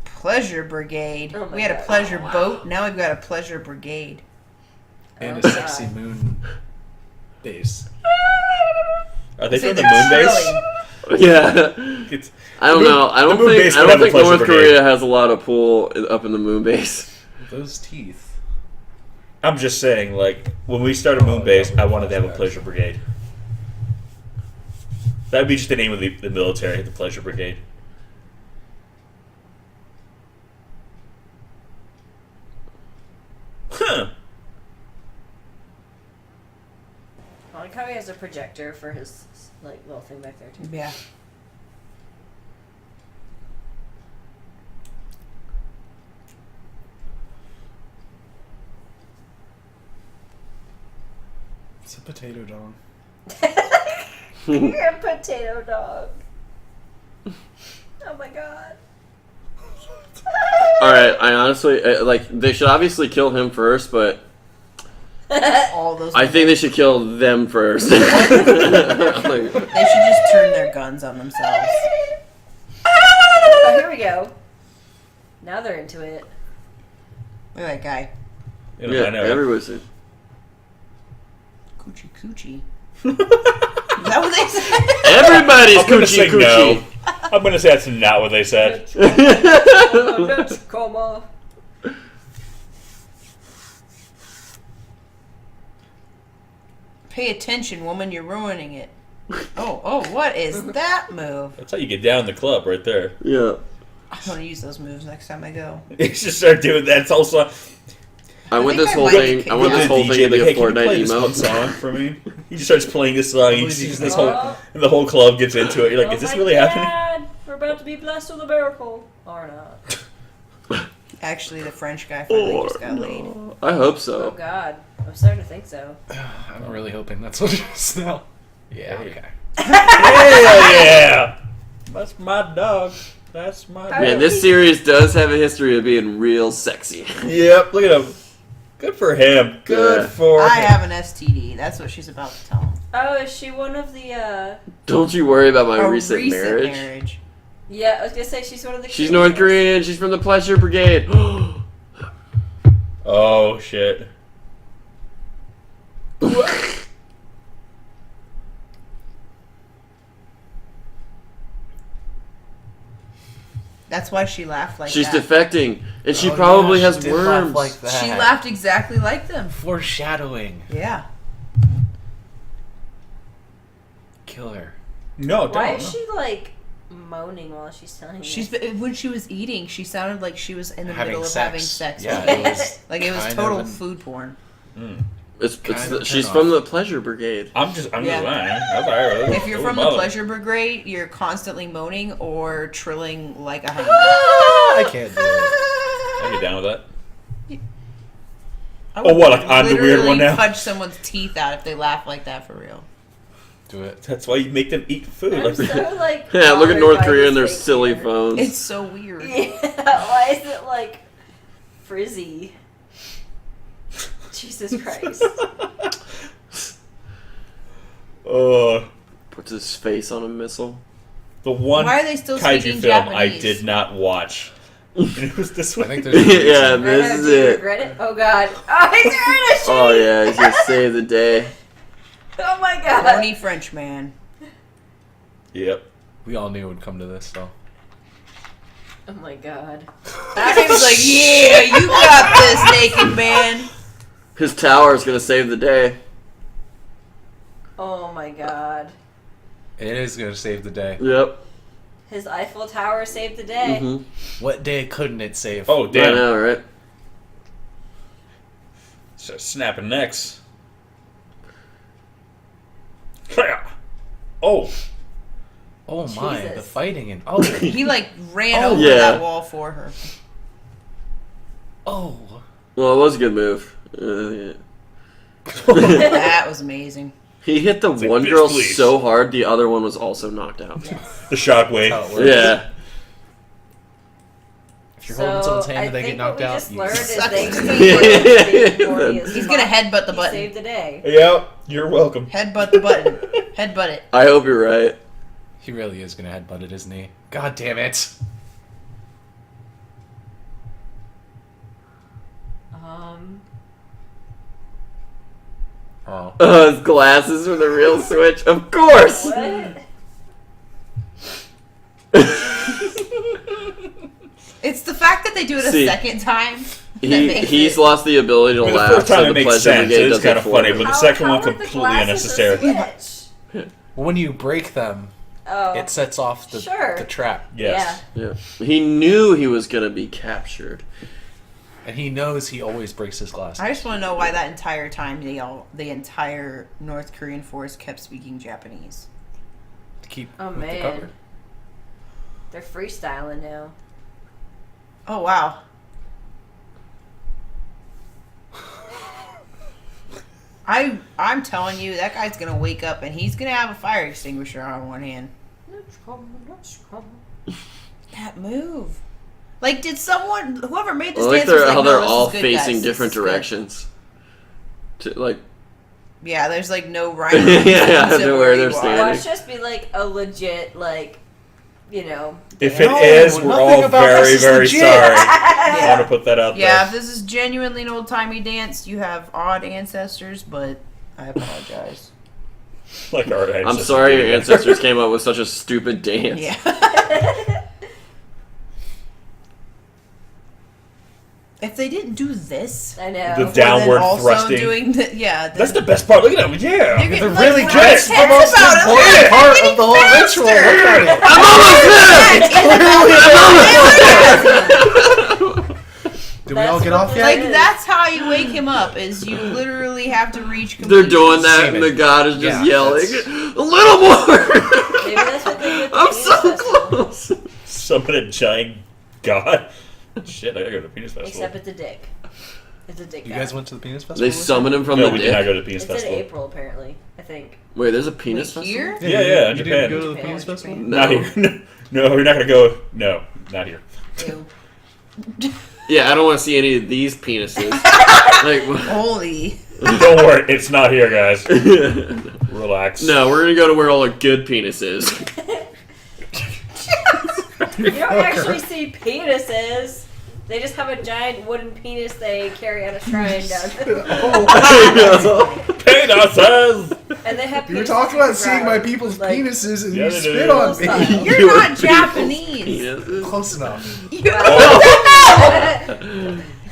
Pleasure Brigade. Oh my We had a God. pleasure boat. Now we've got a pleasure brigade. And Oh a sexy God. moon base. Are they So from the they're moon base? chilling. Yeah. It's, I don't The moon- know. I the don't moon think base I would don't have a think pleasure North brigade. Korea has a lot of pull up in the moon base. Those teeth. I'm just saying, like, when we start a moon base, I wanted to have a pleasure brigade. That would be just the name of the military, the pleasure brigade. Huh. I like how he has a projector for his like little thing back there too. Yeah. It's a potato dong. You're a potato dog. Oh my god. All right, I honestly like. They should obviously kill him first, but All those. I think they should kill them first. They should just turn their guns on themselves. Oh, here we go. Now they're into it. Look at that guy. You know, Yeah, I know. everybody's in. Coochie coochie. Is that what they said? Everybody's I'm gonna coochie say coochie. no. I'm gonna say that's not what they said. Coma. Pay attention, woman. You're ruining it. Oh, what is that move? That's how you get down in the club, right there. Yeah, I want to use those moves next time I go. You should start doing that. It's also. I want think this I whole might thing. kick I want him this out. whole thing to be a Hey, can you play Fortnite this one emote. song for me? He just starts playing this song. He sees this whole, Oh. and the whole club gets into it. You're like, is this my really happening? God. We're about to be blessed with a miracle. Or not. Actually, the French guy finally just got laid. I hope Oh so. god. I'm starting to think so. I'm really hoping that's what it is now. Yeah, Hey. okay. Hell yeah! That's my dog. That's my dog. Man, this series does have a history of being real sexy. Yep, look at him. Good for him. Good Yeah. for I him. have an STD. That's what she's about to tell him. Oh, is she one of the Don't you worry about my A recent marriage. Yeah, I was gonna say she's one of the She's North Korean. She's from the Pleasure Brigade. Oh shit. That's why she laughed like She's that. defecting, and she Oh, probably yeah, has she did laugh worms. like that. She laughed exactly like them. Foreshadowing. Yeah. Killer. No, Why don't. is she like moaning while she's telling me? She's when she was eating, she sounded like she was in the Having middle of sex. having sex. Yeah, with it me. was Like it was kind total of an- food porn. It's Kind of she's turn from off. the Pleasure Brigade. I'm just lying. Yeah. That's all right. If you're from the Pleasure Brigade, you're constantly moaning or trilling like a hyena. I can't do it. I get down with that. I Oh, would what, like, I'm the weird literally one now? punch someone's teeth out if they laugh like that for real. Do it. That's why you make them eat food. I'm Like, so like. Yeah, look at bothered North by Korea this and their fake silly hair. phones. It's so weird. Yeah, why is it like frizzy? Jesus Christ. Puts his face on a missile. the one Why are they still kaiju speaking film I Japanese? did not watch. And it was this I one. think there's a reason. Yeah, this Do is you it. regret it? Oh god. Oh, he's wearing a sheet. Oh yeah, he's gonna save the day. Oh my god. Horny French man. Yep. We all knew it would come to this, though. Oh my god. He was like, yeah, you got this, naked man. His tower is gonna save the day. Oh my god. It is going to save the day. Yep. His Eiffel Tower saved the day. Mm-hmm. What day couldn't it save? Oh, I damn. know, right? So snapping necks. Oh. Oh my, Jesus. the fighting and oh, He like ran Oh, over yeah. that wall for her. oh. Well, it was a good move. That was amazing. He hit the like, one "Bitch, girl please." so hard, the other one was also knocked out. The shockwave. How it works. Yeah. If you're holding someone's hand I and they think get knocked what we out, just you learned is suck. thanks to He's gonna headbutt the He button. saved the day. Yep, you're welcome. Headbutt the button. Headbutt it. I hope you're right. He really is gonna headbutt it, isn't he? God damn it! Oh. His glasses were the real switch. Of course! What? It's the fact that they do it a See, second time. that makes He's it- lost the ability to I mean, the laugh, first time so it the makes pleasure sense. brigade It is does kind it of for funny, him. but the second one were the completely glasses a unnecessary. switch? When you break them, Oh. it sets off the, Sure. the trap. Yes. Yeah. He knew he was gonna be captured. And he knows he always breaks his glass. I just want to know why that entire time the entire North Korean force kept speaking Japanese. To keep Oh, with the man. cover. They're freestyling now. Oh wow. I'm telling you, that guy's gonna wake up and he's gonna have a fire extinguisher on one hand. That move. Like, did someone, whoever made I this like dance, was like, how no, they're this all is good, facing guys. different This is good." directions. Like, Yeah, there's like no rhyme. or Yeah, reason to to where where they're you are. standing. Watch this be like a legit, like, you know. If dance. it is, we're nothing all about very, this is very legit. sorry. I want to put that out Yeah, there. if this is genuinely an old timey dance, you have odd ancestors, but I apologize. Like our I'm ancestors sorry do your that. ancestors came up with such a stupid dance. Yeah. If they didn't do this, I know. The but downward then also thrusting. doing the, yeah, That's the best part. Look at them. Yeah. They're The getting, really like, good, tense the most about it. important Look, part they're of the whole getting ritual. faster. Look at it. I'm almost there! Did we all get off yet? Like, that's how you wake him up, is you literally have to reach They're completion. doing that, and Semen. the god is just Yeah, yelling, that's- "A little more!" Maybe that's what they did with the I'm penis so festival. close. Summon a giant god. Shit, I gotta go to the penis festival. Except it's a dick. It's a dick You guy. guys went to the penis festival? They summon him from No, the we dick. did not go to the penis It's in festival. April, apparently. I think. Wait, there's a penis Wait, festival? here? Yeah, yeah, in you Japan. didn't go to the Japan. penis festival? Japan. Not here. No, we're not gonna go. No, not here. Ew. Yeah, I don't want to see any of these penises. Like, Holy. Don't worry, it's not here, guys. Relax. no, we're gonna go to where all the good penis is. You don't actually see penises. They just have a giant wooden penis they carry on a shrine down there. Penises. And they have You were penises talking you about can seeing grab. my people's Like, penises and Yeah, you they spit do. on me. Style. You're Your not people's Japanese. penises. Close enough. You Oh,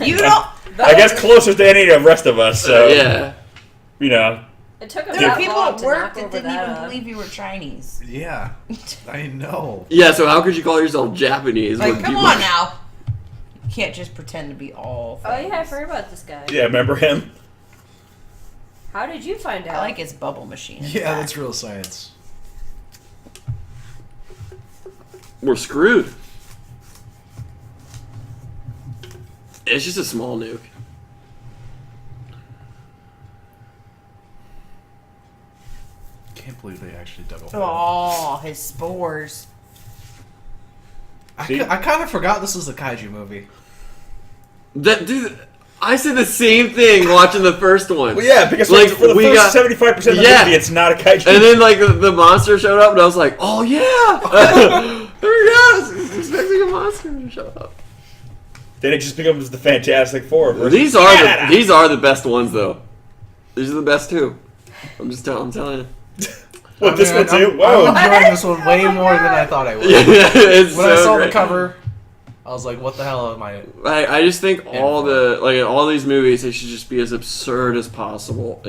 You don't. I guess closer than any of the rest of us. So Yeah. you know, It took them There are that people long at to work knock that over didn't that even up. believe you were Chinese. Yeah, I know. Yeah, so how could you call yourself Japanese? Like, when come people- on now. You can't just pretend to be all Oh things. yeah, I forgot about this guy. yeah. Remember him? How did you find out? I like his bubble machine. in the Yeah, back. that's real science. We're screwed. It's just a small nuke. Can't believe they actually dug a hole. Oh, his spores. I See? kind of forgot this was a kaiju movie. That dude, I said the same thing watching the first one. Well, yeah, because Like, for the we first got- 75% of the Yeah. movie, it's not a kaiju. And then like the monster showed up, and I was like, "Oh yeah, there he goes, expecting a monster to show up." Then it just becomes the Fantastic Four. versus These are Canada. these are the best ones though. These are the best too. I'm telling you. What, this one too? I'm Whoa. enjoying this one way more than I thought I would. it's When I so saw great. the cover, I was like, what the hell am I? I just think all these movies, they should just be as absurd as possible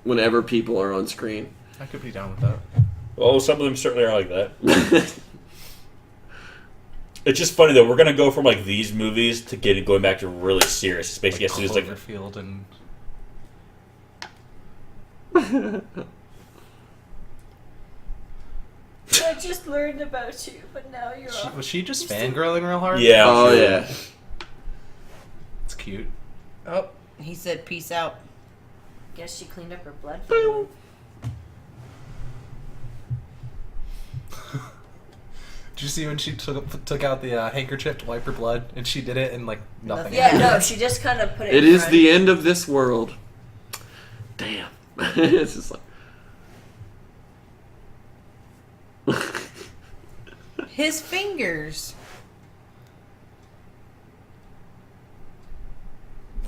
whenever people are on screen. I could be down with that. Well, some of them certainly are like that. It's just funny though. We're gonna go from like these movies to going back to really serious. It's basically Like as soon as Cloverfield and. I just learned about you, but now you're off. Was she just fangirling real hard? Yeah. Oh sure. yeah. It's cute. Oh. He said, "Peace out." Guess she cleaned up her blood. Did you see when she took out the handkerchief to wipe her blood, and she did it and like nothing? Yeah, happened? no, she just kind of put it. It in is front. the end of this world. Damn. It's just like. His fingers.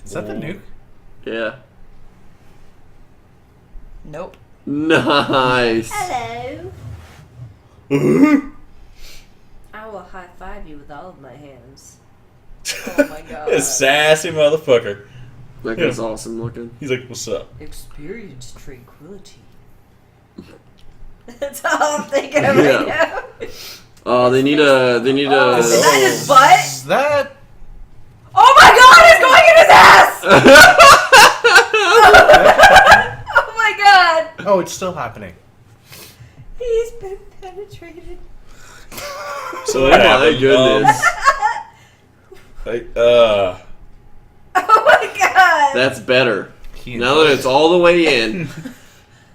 Is that the nuke? Yeah. Nope. Nice. Hello. I will high five you with all of my hands. Oh my god. A sassy motherfucker. That guy's awesome looking. He's like, "What's up?" Experience tranquility. That's all I'm thinking of right now. Oh, they need a. Is that his butt? Is that? Oh my god, it's going in his ass! Oh my god! Oh, it's still happening. He's been penetrated. So Oh that my happened. goodness. Oh my god! That's better. He Now that it's all the way in,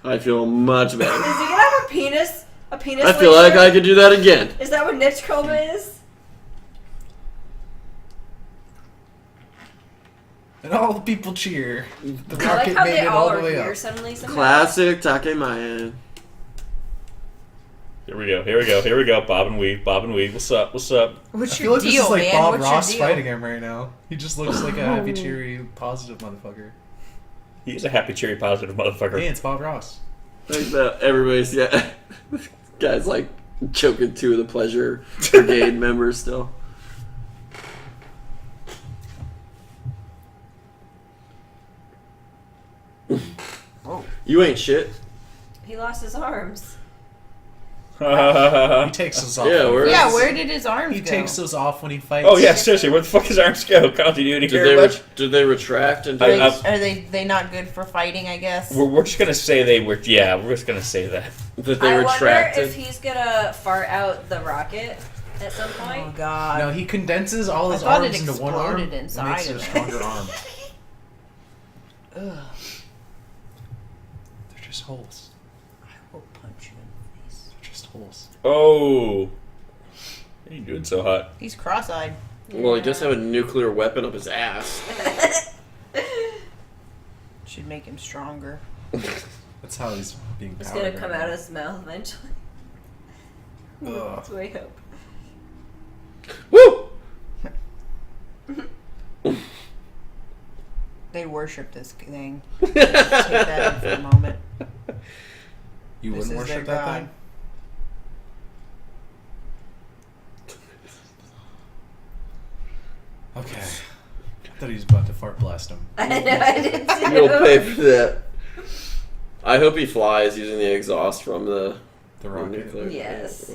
I feel much better. Is he gonna have a penis? A penis? I feel like I could do that again. Is that what niche coma is? And all the people cheer. The I like rocket how made they it all all the are way here up. suddenly somehow. Classic Takemayan. Here we go. Bob and weave. What's up? What's I your feel like deal, this is like man? Bob What's Ross your deal? fighting him right now. He just looks like a happy, cheery, positive motherfucker. He's a happy, cheery, positive motherfucker. Hey, it's Bob Ross. Like that, everybody's guy's like choking two of the Pleasure Brigade members still. Oh. You ain't shit. He lost his arms. He takes those off. Yeah, where- Yeah, where did his arms He go? takes those off when he fights. Oh yeah, seriously, where the fuck is arms go? Continuity here much? Did they retract and I- Are they not good for fighting, I guess? We're just gonna say they were. Yeah, we're just gonna say that. that they I wonder retracted? if he's gonna fart out the rocket at some Oh, point. God. No, he condenses all his thought it arms into one arm exploded and inside makes it a of it. stronger arm. Ugh. They're just holes. I will punch you in the face. They're just holes. Oh, you doing so hot? He's cross-eyed. Well, he does have a nuclear weapon up his ass. Should make him stronger. That's how he's being It's powered gonna come right out now. of his mouth eventually. Ugh. That's way up. Woo! They worship this thing. Take that in for a moment. You This wouldn't is worship their that god. thing? Okay. I thought he was about to fart blast him. I know, I did too. You'll pay for that. I hope he flies using the exhaust from the Rocket. nuclear. Yes.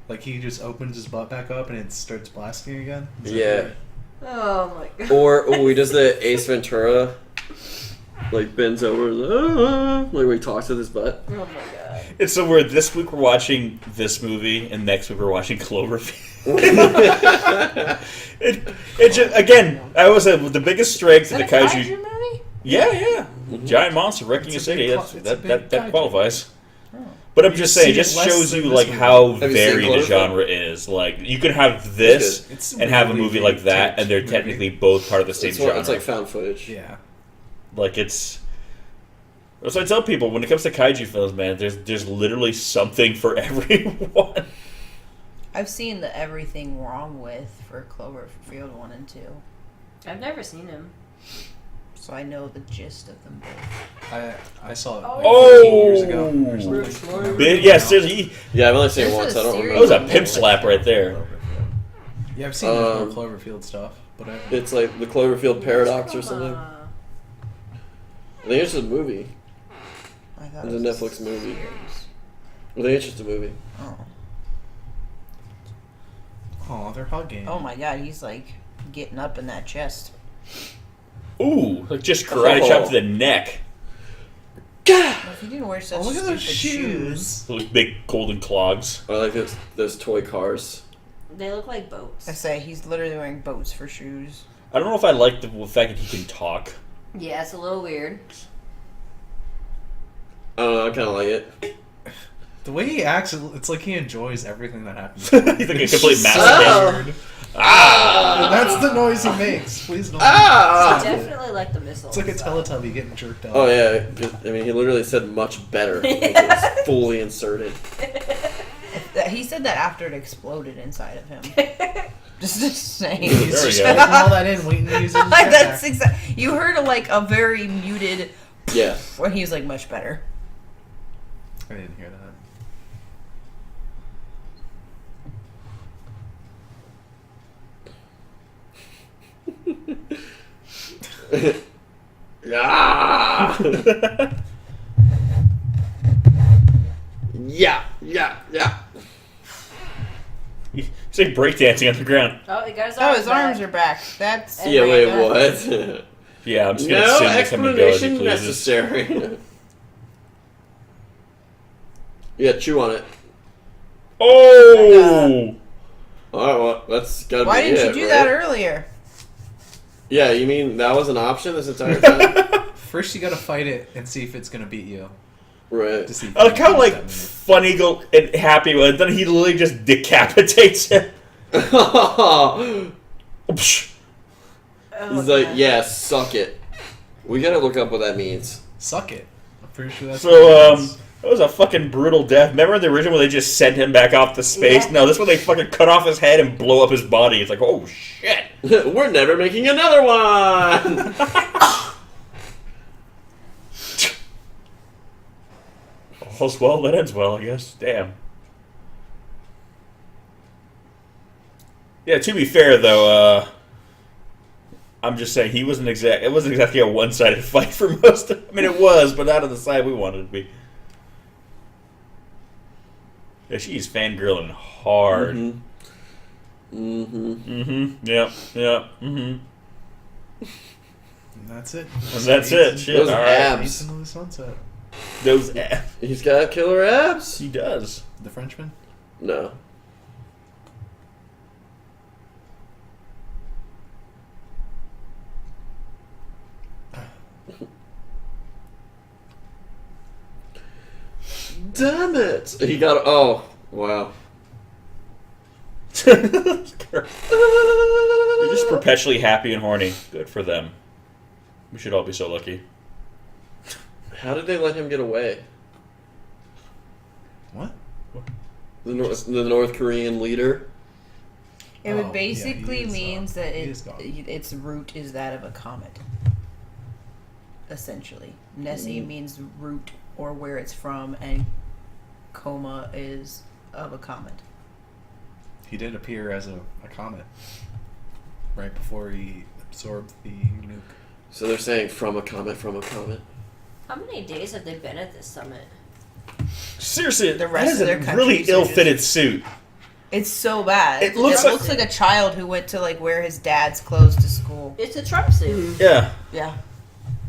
Like he just opens his butt back up and it starts blasting again? Is that Yeah. right? Oh my god. Or he does the Ace Ventura, like bends over, like where he talks with his butt. Oh my god. It's so weird. This week we're watching this movie, and next week we're watching Cloverfield. it just, again, I was the biggest strength of the kaiju. movie? Yeah. Giant monster wrecking a It's a city. big That's, it's a big that kaiju. qualifies. Oh. But I'm You just see saying, it it just less shows than you this like movie. how Have you seen varied the Cloverfield? genre is. Like you could have this It's and have a really movie like big that, and they're movie. technically both part of the same genre. It's like found footage. Yeah. Like it's. That's what I tell people when it comes to kaiju films, man. There's literally something for everyone. I've seen the Everything Wrong With for Cloverfield 1 and 2. I've never seen him. So I know the gist of them both. I saw it like Oh! 15 years ago or something. Big, yeah, seriously, Yeah, I've only seen it There's once. a I don't series that was remember. a pimp slap right there. Yeah, I've seen more Cloverfield stuff, but I haven't. It's like the Cloverfield Paradox or something. I think it's just a movie. I thought It's a it was Netflix movie. series. I think it's just a movie. Oh. Oh, they're hugging. Oh my god, he's like getting up in that chest. Ooh, like just karate chop to the neck. Well, if he didn't wear such Oh, look at stupid those shoes. Those big golden clogs. I like those toy cars. They look like boats. I say he's literally wearing boats for shoes. I don't know if I like the fact that he can talk. Yeah, it's a little weird. I don't know, I kind of like it. The way he acts, it's like he enjoys everything that happens. He's like a complete So masochist. weird. Ah! That's the noise he makes. Please don't. I definitely like the missile. It's like a Teletubby getting jerked out. Oh yeah, I mean he literally said much better. Like, it was fully inserted. He said that after it exploded inside of him. Just saying. He's There we just go. holding all that in, waiting to use it. Like, that's exact. You heard a very muted Yeah. when he was like much better. I didn't hear that. Yeah. Yeah. He's like breakdancing on the ground. Oh, he got his Oh, arms his back. arms are back. That's Yeah, wait, Random. what? Yeah, I'm just gonna No sit next time he goes. He explanation pleases. necessary. Yeah, chew on it. Oh! Alright, well, that's gotta Why be didn't it, you do right? that earlier? Yeah, you mean that was an option this entire time? First, you gotta fight it and see if it's gonna beat you. Right. To see if I you was kind of can like beat that move. funny go and happy, but then he literally just decapitates him. He's Psh. Oh, like, God. yeah, suck it. We gotta look up what that means. Suck it. I'm pretty sure that's. So, what it is. that was a fucking brutal death. Remember in the original where they just sent him back off to space? Yeah. No, this one they fucking cut off his head and blow up his body. It's like, oh shit. We're never making another one! All's well that ends well, I guess. Damn. Yeah, to be fair though, I'm just saying it wasn't exactly a one-sided fight for most of I mean it was, but not on the side we wanted it to be. Yeah, she's fangirling hard. Yep. And that's it. And that's it. Shit. Those All right. abs. Into the sunset. Those He's got killer abs? he does. The Frenchman. No. Damn it! He got. Oh, wow. You're just perpetually happy and horny. Good for them. We should all be so lucky. How did they let him get away? What? The North Korean leader? It Oh, would yeah, basically he is, means that he is gone. its root is that of a comet. Essentially, Nessie means root or where it's from, and coma is of a comet. He did appear as a comet right before he absorbed the nuke. So they're saying from a comet, from a comet. How many days have they been at this summit? Seriously, The rest that of is their a countries really are ill-fitted suit. It's so bad. It looks like a child who went to like wear his dad's clothes to school. It's a Trump suit. Yeah. Yeah.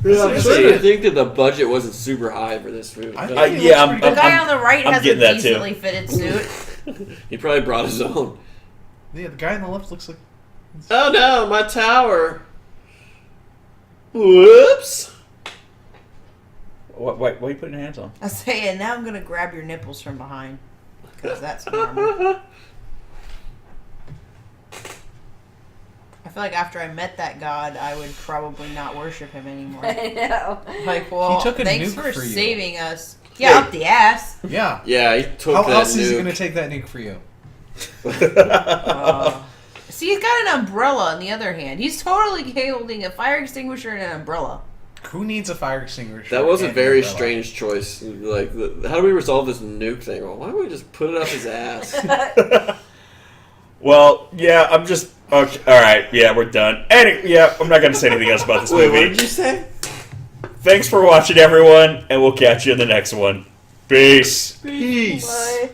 Yeah, I'm Seriously. starting to think that the budget wasn't super high for this food. I Yeah, think it looks pretty The good. guy on the right I'm has a getting that, too. decently fitted suit. He probably brought his own. Yeah, the guy on the left looks like. Oh no, my tower. Whoops. Why are you putting your hands on? I say, and now I'm gonna grab your nipples from behind because that's normal. I feel like after I met that god, I would probably not worship him anymore. I know. Like, well, He took a thanks nuke for for you. saving us. Yeah, up the ass. Yeah. Yeah, he took How that else is he nuke. gonna take that nuke for you? See, he's got an umbrella on the other hand. He's totally holding a fire extinguisher and an umbrella. Who needs a fire extinguisher? That was a and very an umbrella? strange choice. Like, how do we resolve this nuke thing? Well, why don't we just put it up his ass? Well, yeah, I'm just okay. All right, yeah, we're done. Yeah, I'm not gonna say anything else about this Wait, movie. what did you say? Thanks for watching, everyone, and we'll catch you in the next one. Peace. Peace. Bye.